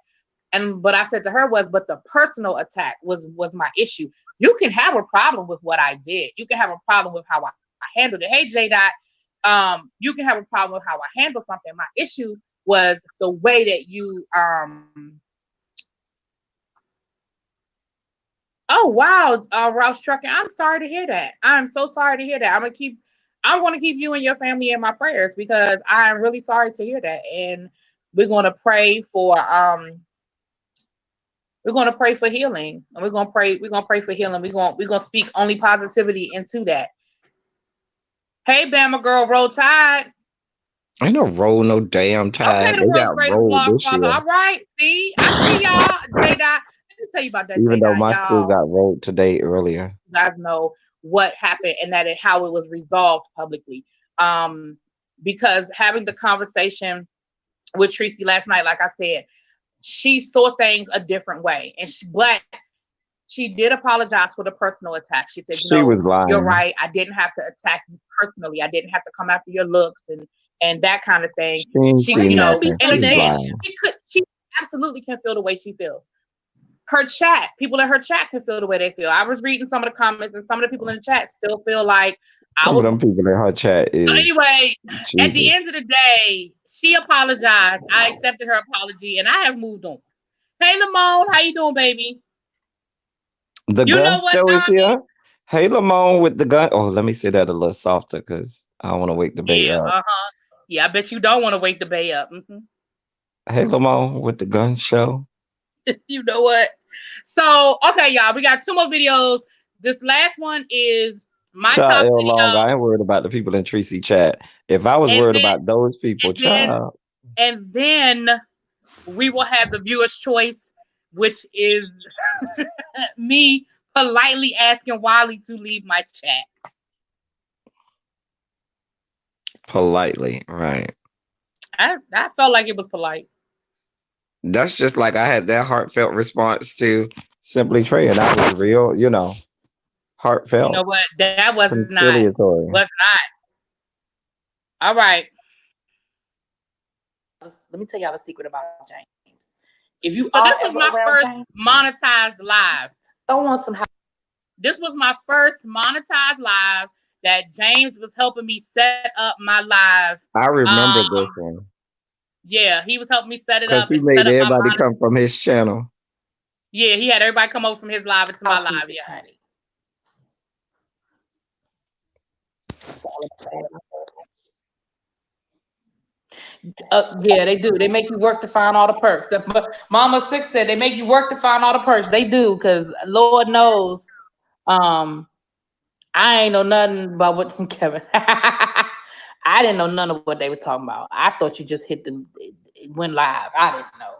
And what I said to her was, but the personal attack was my issue. You can have a problem with what I did. You can have a problem with how I handled it. Hey, J. You can have a problem with how I handle something. My issue was the way that you oh wow, Rouse Trucking. I'm sorry to hear that. I'm so sorry to hear that. I'm gonna keep you and your family in my prayers, because I'm really sorry to hear that. And we're gonna pray for healing. And we're gonna pray for healing. We're gonna speak only positivity into that. Hey, Bama girl, roll tide. Ain't no roll no damn tide. Okay, they got rolled this year. All right, see, I see y'all. J. Dot. Let me tell you about that. Even though my y'all. school got rolled today earlier. You guys know what happened and how it was resolved publicly. Because having the conversation with Tracy last night, like I said, she saw things a different way, and she did apologize for the personal attack. She said, she was lying. You're right. I didn't have to attack you personally. I didn't have to come after your looks and that kind of thing. She absolutely can feel the way she feels. Her chat, people in her chat can feel the way they feel. I was reading some of the comments, and some of the people in the chat still feel like some of them people in her chat is. So anyway, Jesus. At the end of the day, she apologized. I accepted her apology, and I have moved on. Hey, Lamone, how you doing, baby? The gun show is here. Hey, Lamone with the gun. Oh, let me say that a little softer, because I don't want to wake the bae up. Yeah, I bet you don't want to wake the bae up. Mm-hmm. Hey, Lamone with the gun show. You know what? So, okay, y'all, we got 2 more videos. This last one is my top video. Long. I ain't worried about the people in Tracy chat. If I was worried about those people, child. And then we will have the viewer's choice, which is me politely asking Wiley to leave my chat. Politely, right. I felt like it was polite. That's just like I had that heartfelt response to Simply Trey, and that was real, heartfelt. You know what? That was not. All right. Let me tell y'all the secret about James. If you So this was my first monetized live. Throw on some. This was my first monetized live that James was helping me set up my live. I remember this one. Yeah, he was helping me set it Because up. he made everybody come from his channel. Yeah, he had everybody come over from his live into my live. Yeah, honey. Yeah, they do. They make you work to find all the perks. Mama Six said they make you work to find all the perks. They do, because Lord knows, I ain't know nothing about what Kevin. I didn't know none of what they was talking about. I thought you just hit them, it went live. I didn't know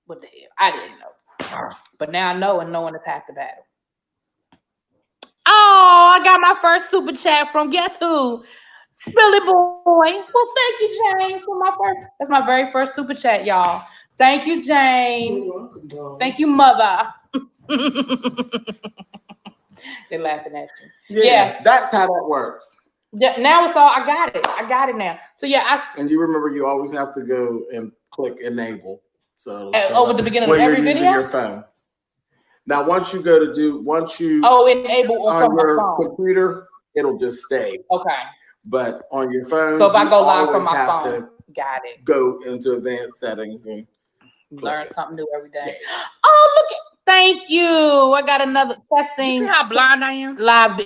what the hell. I didn't know, but now I know, and knowing is half the battle. Oh, I got my first super chat from guess who? Spilly Boy. Well, thank you, James, for my first. That's my very first super chat, y'all. Thank you, James. Thank you, mother. They're laughing at you. Yes, that's how that works. Yeah, now it's all. I got it. I got it now. So yeah, and you remember you always have to go and click enable. So over the beginning of every video. Your phone. Now, once you enable on your computer, it'll just stay. Okay. But on your phone, so if I go live from my phone, got it. Go into advanced settings and learn something new every day. Yeah. Oh, look at! Thank you. I got another testing. You see how blind I am? Live.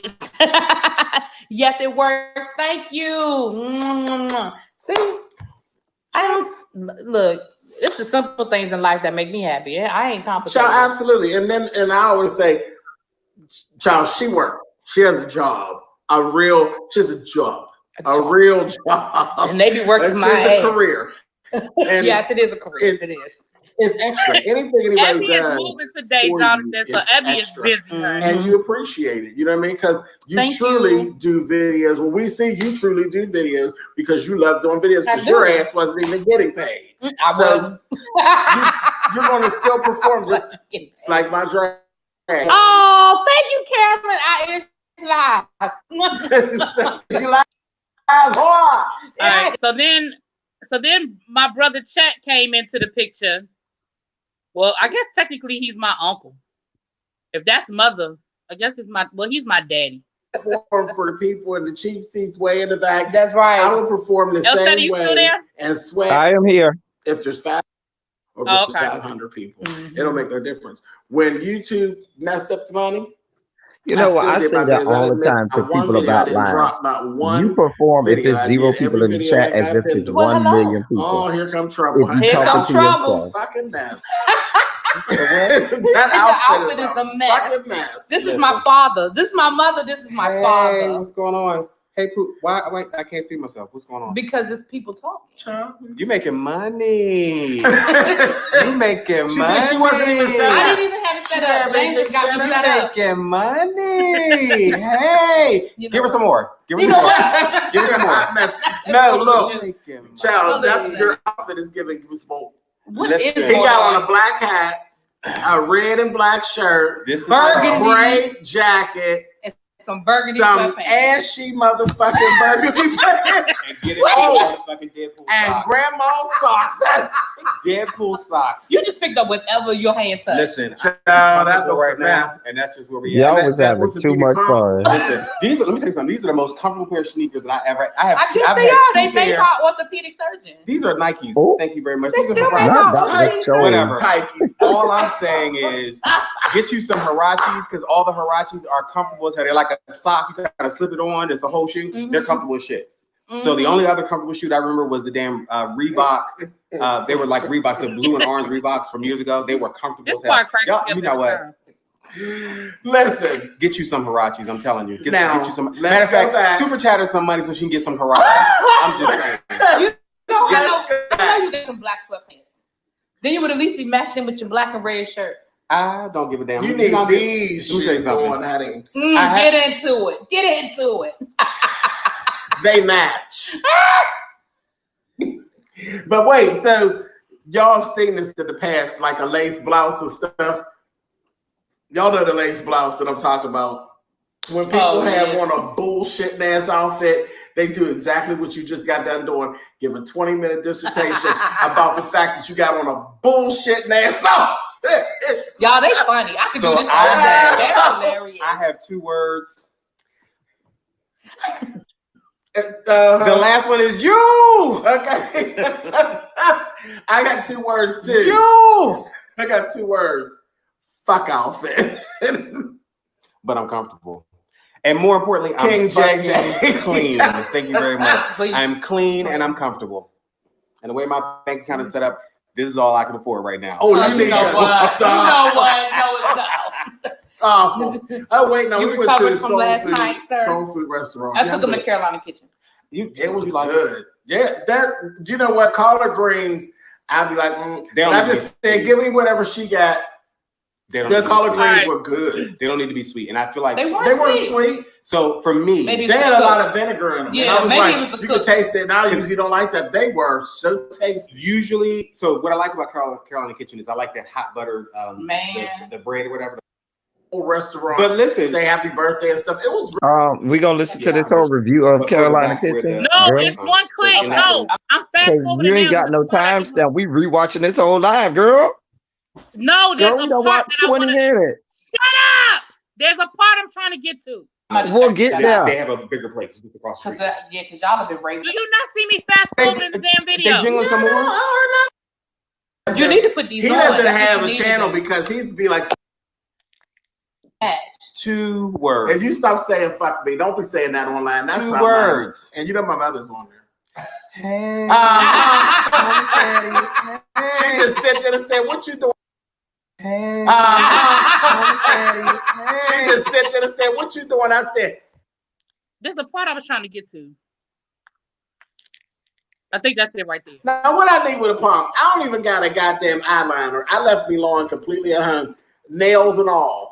Yes, it works. Thank you. See, I don't look. It's the simple things in life that make me happy. I ain't complicated. Child, absolutely. And I always say, child, she worked. She has a job. She has a job. A real job. And they be working my ass. It's a career. And yes, it is a career. It is. It's extra. Anything anybody does. Evie is moving today, Jonathan. So Evie is busy. And you appreciate it. You know what I mean? Because you truly do videos. Well, we see you truly do videos because you love doing videos because your ass wasn't even getting paid. So you're going to still perform just like my drag. Oh, thank you, Carolyn. She live. All right. So then my brother Chet came into the picture. Well, I guess technically he's my uncle. If that's mother, I guess he's my daddy. Perform for the people in the cheap seats way in the back. That's right. I will perform the same way still there? And sweat. I am here. If there's 500 people, it'll make no difference. When YouTube messed up the money, you know what? I say that all the time to people about live. You perform if it's 0 people in the chat as if it's 1 million people. Oh, here comes trouble. If you talking to yourself. Fucking mess. That outfit is a mess. This is my father. This is my mother. This is my father. Hey, what's going on? Hey, Pooh, why? Wait, I can't see myself. What's going on? Because it's people talking. You making money. You making money. She wasn't even set up. I didn't even have it set up. James just got me set up. Making money. Hey, give her some more. Give her some more. Give her some more. No, look, child, that's your outfit is giving you smoke. He got on a black hat, a red and black shirt, this is a gray jacket. Some burgundy sweatpants. Ashy motherfucking burgundy pants. And get it all motherfucking Deadpool and socks. grandma's socks. Deadpool socks. You just picked up whatever your hand touched. Listen, that was right now, and that's just where we are. Y'all was having too much fun. Listen, let me tell you something. These are the most comfortable pair of sneakers that I have. They made by orthopedic surgeons. These are Nikes. Oh. Thank you very much. These are whatever. All I'm saying is get you some Hirachis because all the Hirachis are comfortable as hell. They're like a sock. You gotta slip it on. It's a whole shoe. Mm-hmm. They're comfortable as shit. Mm-hmm. So the only other comfortable shoe I remember was the damn Reebok. They were like Reeboks, the blue and orange Reeboks from years ago. They were comfortable as hell. Y'all, you know what? Listen, get you some Hirachis. I'm telling you. Get you some. Matter of fact, super chatter some money so she can get some Hirachis. I'm just saying. I know you get some black sweatpants. Then you would at least be matching with your black and red shirt. I don't give a damn. You need these shoes on, honey. Get into it. Get into it. They match. But wait, so y'all have seen this in the past, like a lace blouse and stuff. Y'all know the lace blouse that I'm talking about. When people have on a bullshit ass outfit, They do exactly what you just got done doing. Give a 20-minute dissertation about the fact that you got on a bullshit ass outfit. Y'all, they funny. I could do this all day. They're hilarious. I have 2 words. The last one is you. Okay. I got 2 words too. You. I got 2 words. Fuck outfit. But I'm comfortable. And more importantly, King I'm JJ. clean. Thank you very much. I'm clean and I'm comfortable. And the way my bank account is set up, this is all I can afford right now. Oh, you need know what? You know what? No, it's awful. Oh wait, no, we went to the soul food restaurant. I took him to Carolina Kitchen. It was good. Yeah, that you know what? Collard greens. I'd be like, I just said, give me whatever she got. The collard greens were good. They don't need to be sweet, and I feel like they weren't sweet. So for me, they had a lot of vinegar in them. Yeah, and I was maybe like, it was the you could taste it. And I usually don't like that. They were so tasty. Usually, so what I like about Carolina Kitchen is I like that hot butter, the bread or whatever. Restaurant, but listen, say happy birthday and stuff. It was. We gonna listen to this whole review of Carolina Kitchen. No, it's one click. No, I'm fast forwarding. You ain't got no timestamp. We rewatching this whole live, girl. No, there's girl, a part that 20 minutes. Shut up! There's a part I'm trying to get to. We'll get there. They have a bigger place. Across the street. Yeah, because y'all have been raving. Do you not see me fast forwarding the damn video? They jingling some more. You need to put these. He doesn't have a channel because he's be like. 2 words. And you stop saying "fuck me." Don't be saying that online. That's 2 words. Nice. And you know my mother's on there. Hey, she just sit there and said, "What you doing?" Hey, she just sit there and said, "What you doing?" I said, "There's a part I was trying to get to." I think that's it right there. Now, what I need with a pump, I don't even got a goddamn eyeliner. I left me long completely at home, nails and all.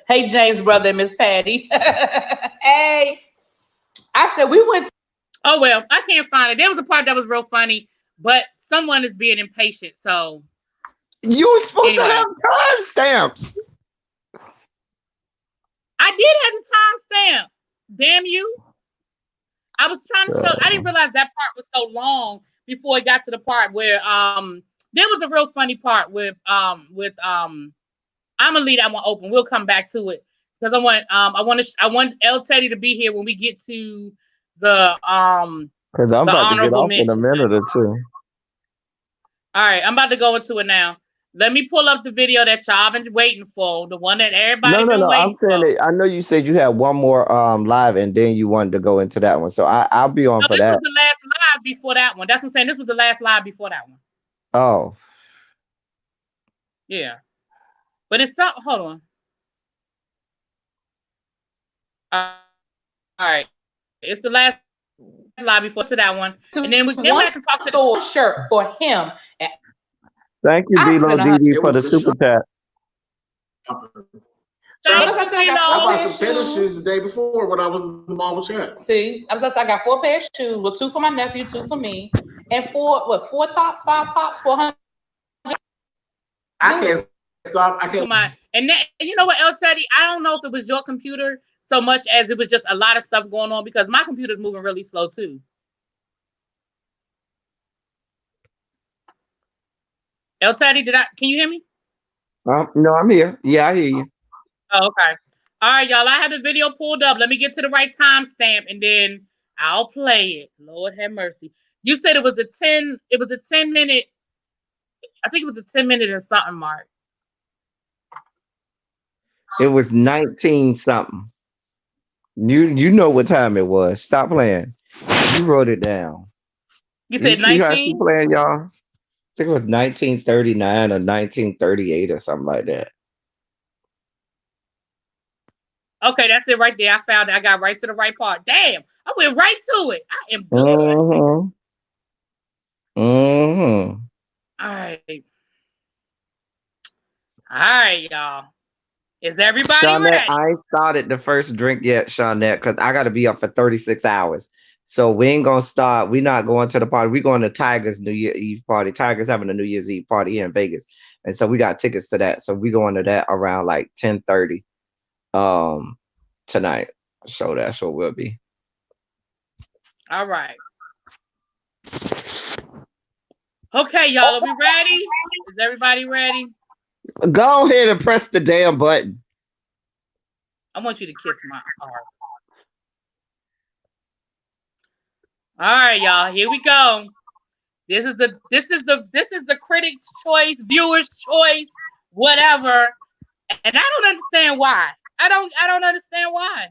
Hey, James' brother and Miss Patty. Hey, I said we went. Oh well, I can't find it. There was a part that was real funny, but someone is being impatient. So you were supposed to have timestamps. I did have the timestamp. Damn you! I was trying to show. I didn't realize that part was so long before it got to the part where there was a real funny part with I'm gonna leave that one open. We'll come back to it because I want El Teddy to be here when we get to the because I'm about to get off in a minute or two. All right, I'm about to go into it now. Let me pull up the video that y'all been waiting for, the one that everybody been waiting I'm saying that I know you said you had one more live and then you wanted to go into that one. So I'll be on for that. This was the last live before that one. That's what I'm saying. This was the last live before that one. Oh. Yeah. But it's up. Hold on. All right. It's the last live before to that one. And then we can talk to the shirt for him. Thank you, D-Lo DD, for the super chat. I bought some tennis shoes the day before when I was in the mall with Chad. See, I got 4 pairs of shoes, well, 2 for my nephew, 2 for me, and 5 tops, 400. I can't stop. I can't. And you know what else, Teddy? I don't know if it was your computer so much as it was just a lot of stuff going on because my computer's moving really slow too. El Teddy, can you hear me? No, I'm here. Yeah, I hear you. Oh, okay. All right, y'all. I have the video pulled up. Let me get to the right timestamp and then I'll play it. Lord have mercy. You said it was a 10 minute. I think it was a 10 minute and something mark. It was 19 something. You know what time it was. Stop playing. You wrote it down. You said 19? See how she playing, y'all? I think it was 1939 or 1938 or something like that. Okay, that's it right there. I found it. I got right to the right part. Damn, I went right to it. I am good. Mm-hmm. All right, y'all. Is everybody Shawnette, ready? I ain't started the first drink yet, Shawnette, because I got to be up for 36 hours. So we ain't going to start. We're not going to the party. We're going to Tiger's New Year's Eve party. Tiger's having a New Year's Eve party here in Vegas. And so we got tickets to that. So we're going to that around like 10:30 tonight. So that's what we'll be. All right. Okay, y'all, are we ready? Is everybody ready? Go ahead and press the damn button. I want you to kiss my heart. All right, y'all. Here we go. This is the critics' choice, viewers' choice, whatever. And I don't understand why. I don't understand why.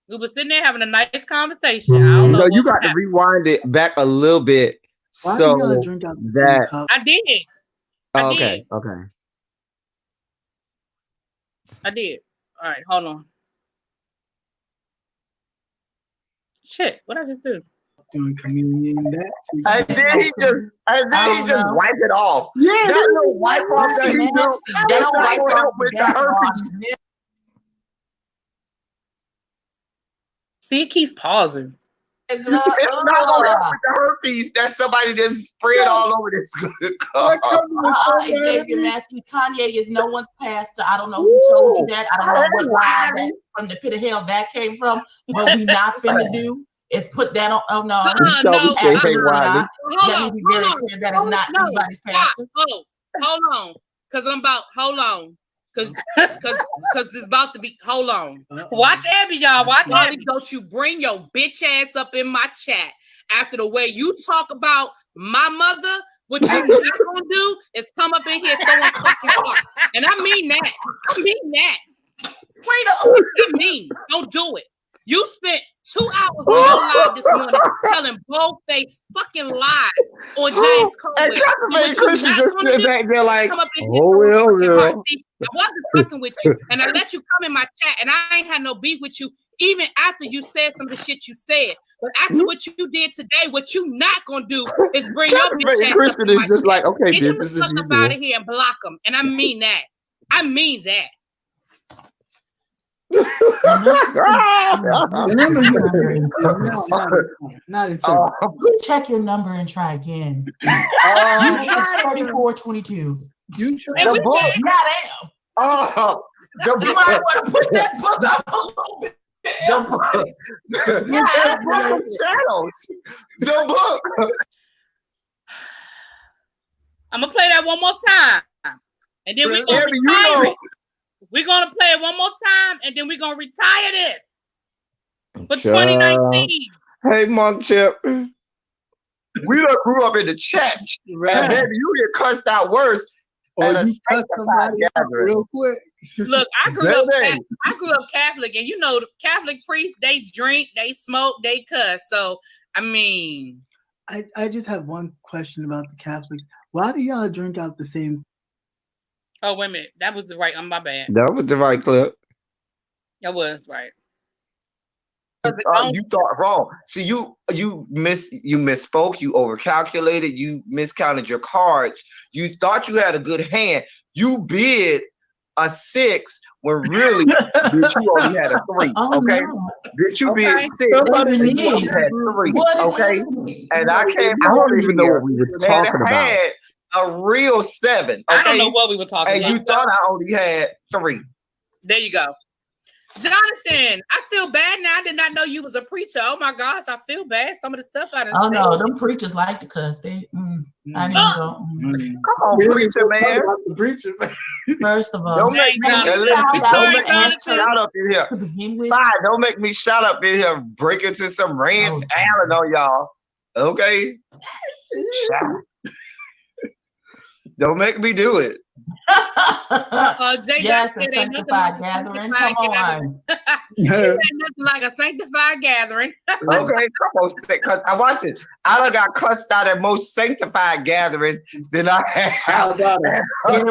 We were sitting there having a nice conversation. I don't know. You got to rewind it back a little bit. Why so do y'all drink out the that cup? I did. Okay. I did. All right, hold on. Shit, what I just do? Doing communion that. And then he just wipe it off. Yeah, that little wipe off that he do. They don't wipe off with the herpes. See, it keeps pausing. It's not gonna help with the herpes that somebody just spread all over this car. Xavier Matthews, Kanye is no one's pastor. I don't know who told you that. I don't know what line that from the pit of hell that came from. What we not finna do is put that on. Oh no, Absolutely not. Let me be very clear. That is not anybody's pastor. Hold on, hold on. Cause it's about to be. Hold on. Watch Abby, y'all. Watch Abby. Don't you bring your bitch ass up in my chat after the way you talk about my mother. What you not gonna do is come up in here throwing fucking heart. And I mean that. Don't do it. You spent 2 hours on your live this morning telling bold-faced fucking lies on James Cole. And Christian just stood back there like, oh, well. I wasn't fucking with you, and I let you come in my chat, and I ain't had no beef with you, even after you said some of the shit you said. But after what you did today, what you not gonna do is bring your bitch ass Christian is just like, okay, get bitch, this is the fuck out of here and block them, and I mean that. Check your number and try again. It's 3422. You try the book. You might want to push that book up a little bit. The book of shadows. The book. I'm gonna play that one more time, and then we're gonna retire it. We're gonna play it one more time, and then we're gonna retire this for 2019. Hey, Monk Chip. We done grew up in the church, and baby, you get cussed out worse at a sanctified gathering. Real quick. Look, I grew up Catholic, and you know the Catholic priests, they drink, they smoke, they cuss. So I mean, I just have one question about the Catholics. Why do y'all drink out the same? Oh, wait a minute. That was the right. My bad. That was the right clip. That was right. You thought wrong. See, you misspoke. You overcalculated. You miscounted your cards. You thought you had a good hand. You bid a 6 when really bitch, you only had a 3. Okay, bitch, you bid 6. You had 3. Okay, and I don't even know what we were talking about. Had a real 7. Okay? I don't know what we were talking about. And you thought I only had 3. There you go. Jonathan, I feel bad now. I did not know you was a preacher. Oh my gosh, I feel bad. Some of the stuff I done said. No, them preachers like to cuss. I didn't go. Come on, preacher man. First of all, don't make me shout up in here. Fine, don't make me shout up in here, break into some Rance Allen on y'all. Okay? Don't make me do it. Yes, a sanctified gathering. Come on. Nothing like a sanctified gathering. Okay, come on. Because I watched it. I done got cussed out at most sanctified gatherings than I have. Abby,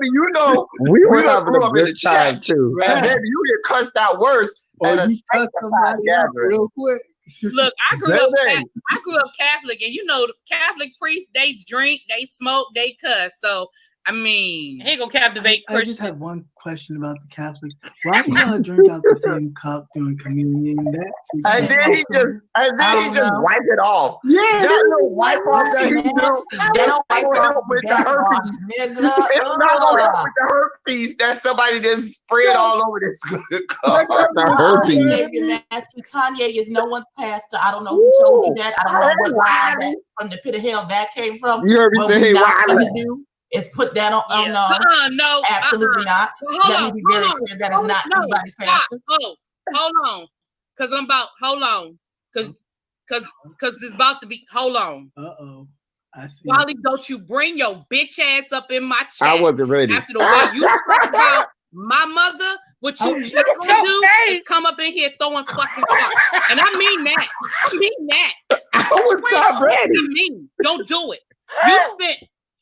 you know, we were having a good time too. And baby, you get cussed out worse at a sanctified gathering. Real quick. Look, I grew up Catholic, and you know the Catholic priests, they drink, they smoke, they cuss. So I mean, he gonna captivate I just Christian. have one question about the Catholic. Why do y'all drink out the same cup during communion? And then he just wipe it off. Yeah, Y'all know wipe off that he They don't wipe off with the herpes. It's not gonna help with the herpes. That's somebody that's spread all over this cup. The herpes. Kanye is no one's pastor. I don't know who told you that. I don't know what line that from the pit of hell that came from. You heard me say, hey, why? Is put that on no, absolutely not. Let me be very clear. That is not anybody's pastor. Hold on, because it's about to be. Hold on. I see. Wally, don't you bring your bitch ass up in my chat. I wasn't ready. After the way you talk about my mother, what you not gonna do is come up in here throwing fucking heart. And I mean that. I was not ready. Don't do it. You spent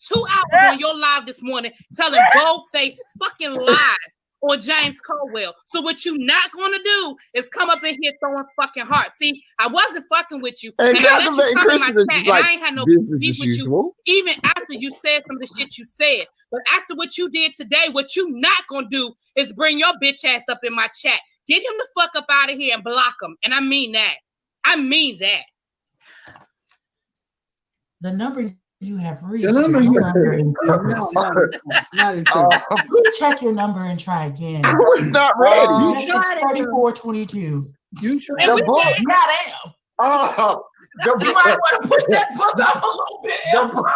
2 hours on your live this morning telling bold-faced fucking lies on James Caldwell. So what you not gonna do is come up in here throwing fucking hearts. See, I wasn't fucking with you, and I let you talk in my chat, and I ain't had no beef with you, even after you said some of the shit you said. But after what you did today, what you not gonna do is bring your bitch ass up in my chat. Get him the fuck up out of here and block him. And I mean that. The number you have reached is no longer in service. Check your number and try again. I was not ready. Message 3422. The book. Goddamn. You might want to push that book up a little bit. The book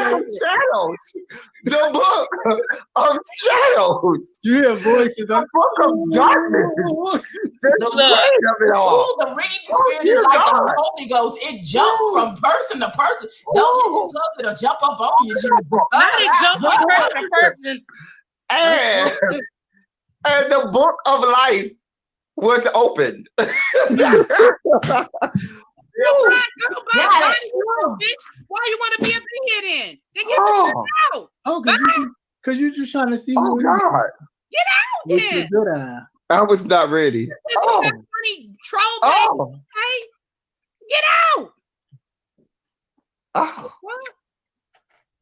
of shadows. The book of shadows. You hear voices. The book of darkness. The weight of it all. The reading spirit is like the Holy Ghost. It jumps from person to person. Don't get too close, it'll jump up on you. Jump from person to person. And the book of life was opened. Why you want to be up in here then? They get out. Because you're just trying to see. Oh God! Get out then. I was not ready. Troll baby. Hey, get out. I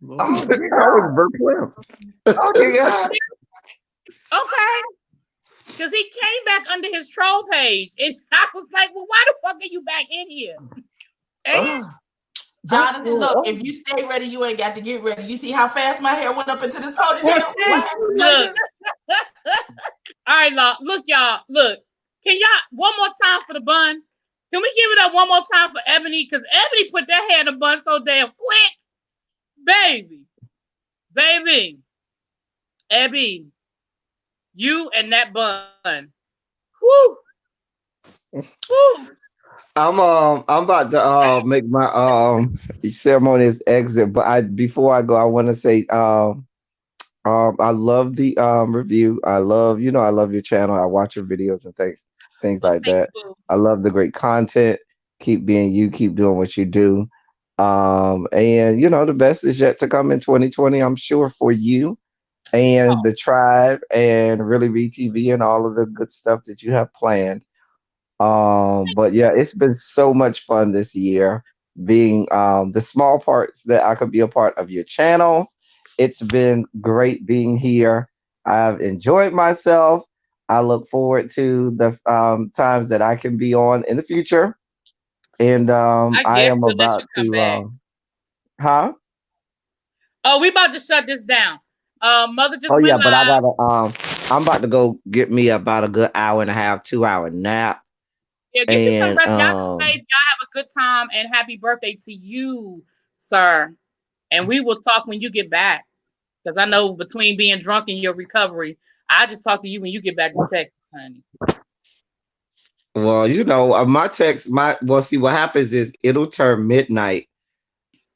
was verklempt. Oh God. Okay. Because he came back under his troll page. And I was like, well, why the fuck are you back in here? Jonathan, look, if you stay ready, you ain't got to get ready. You see how fast my hair went up into this ponytail? Look. All right, look, y'all. Look. Can y'all, one more time for the bun? Can we give it up one more time for Ebony? Because Ebony put that hair in the bun so damn quick. Baby. Ebby. You and that bun. Woo. I'm about to make my ceremonious exit, but before I go, I want to say I love the review. I love your channel. I watch your videos and things like that. I love the great content. Keep being you. Keep doing what you do. And the best is yet to come in 2020. I'm sure for you. And the tribe and ReallyBTV and all of the good stuff that you have planned. But yeah, it's been so much fun this year being the small parts that I could be a part of your channel. It's been great being here. I've enjoyed myself. I look forward to the times that I can be on in the future. And I am about to we about to shut this down. Mother just went but I live. gotta I'm about to go get me about a good hour and a half, 2 hour nap. Yeah, get you some rest. Y'all safe. Y'all have a good time and happy birthday to you, sir. And we will talk when you get back. Because I know between being drunk and your recovery, I'll just talk to you when you get back to Texas, honey. Well, my text, see what happens is it'll turn midnight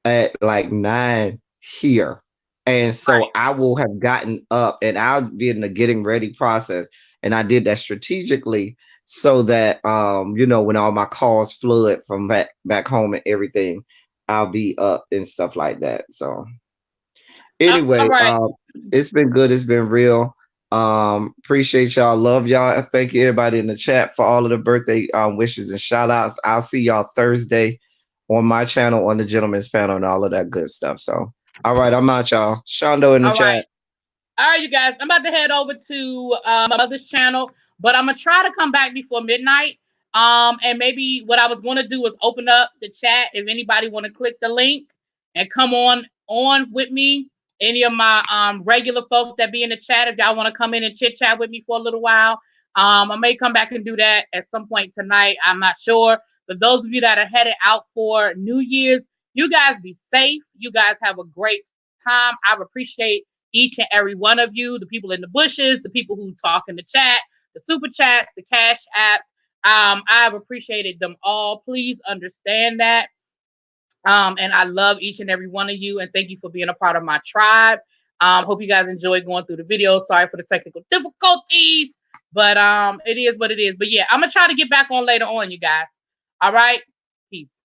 at like 9 here. And so I will have gotten up and I'll be in the getting ready process. And I did that strategically so that, when all my calls flood from back home and everything, I'll be up and stuff like that. So anyway, it's been good. It's been real. Appreciate y'all. Love y'all. Thank you everybody in the chat for all of the birthday wishes and shout outs. I'll see y'all Thursday on my channel, on the Gentleman's Panel and all of that good stuff. So All right, I'm out, y'all. Shondo in the chat. All right, you guys. I'm about to head over to my mother's channel, but I'm gonna try to come back before midnight. And maybe what I was gonna do is open up the chat if anybody want to click the link and come on with me. Any of my regular folks that be in the chat, if y'all want to come in and chit chat with me for a little while, I may come back and do that at some point tonight. I'm not sure. But those of you that are headed out for New Year's, you guys be safe. You guys have a great time. I appreciate each and every one of you, the people in the bushes, the people who talk in the chat, the super chats, the cash apps. I've appreciated them all. Please understand that. And I love each and every one of you. And thank you for being a part of my tribe. Hope you guys enjoy going through the video. Sorry for the technical difficulties, but it is what it is. But yeah, I'm going to try to get back on later on, you guys. All right. Peace.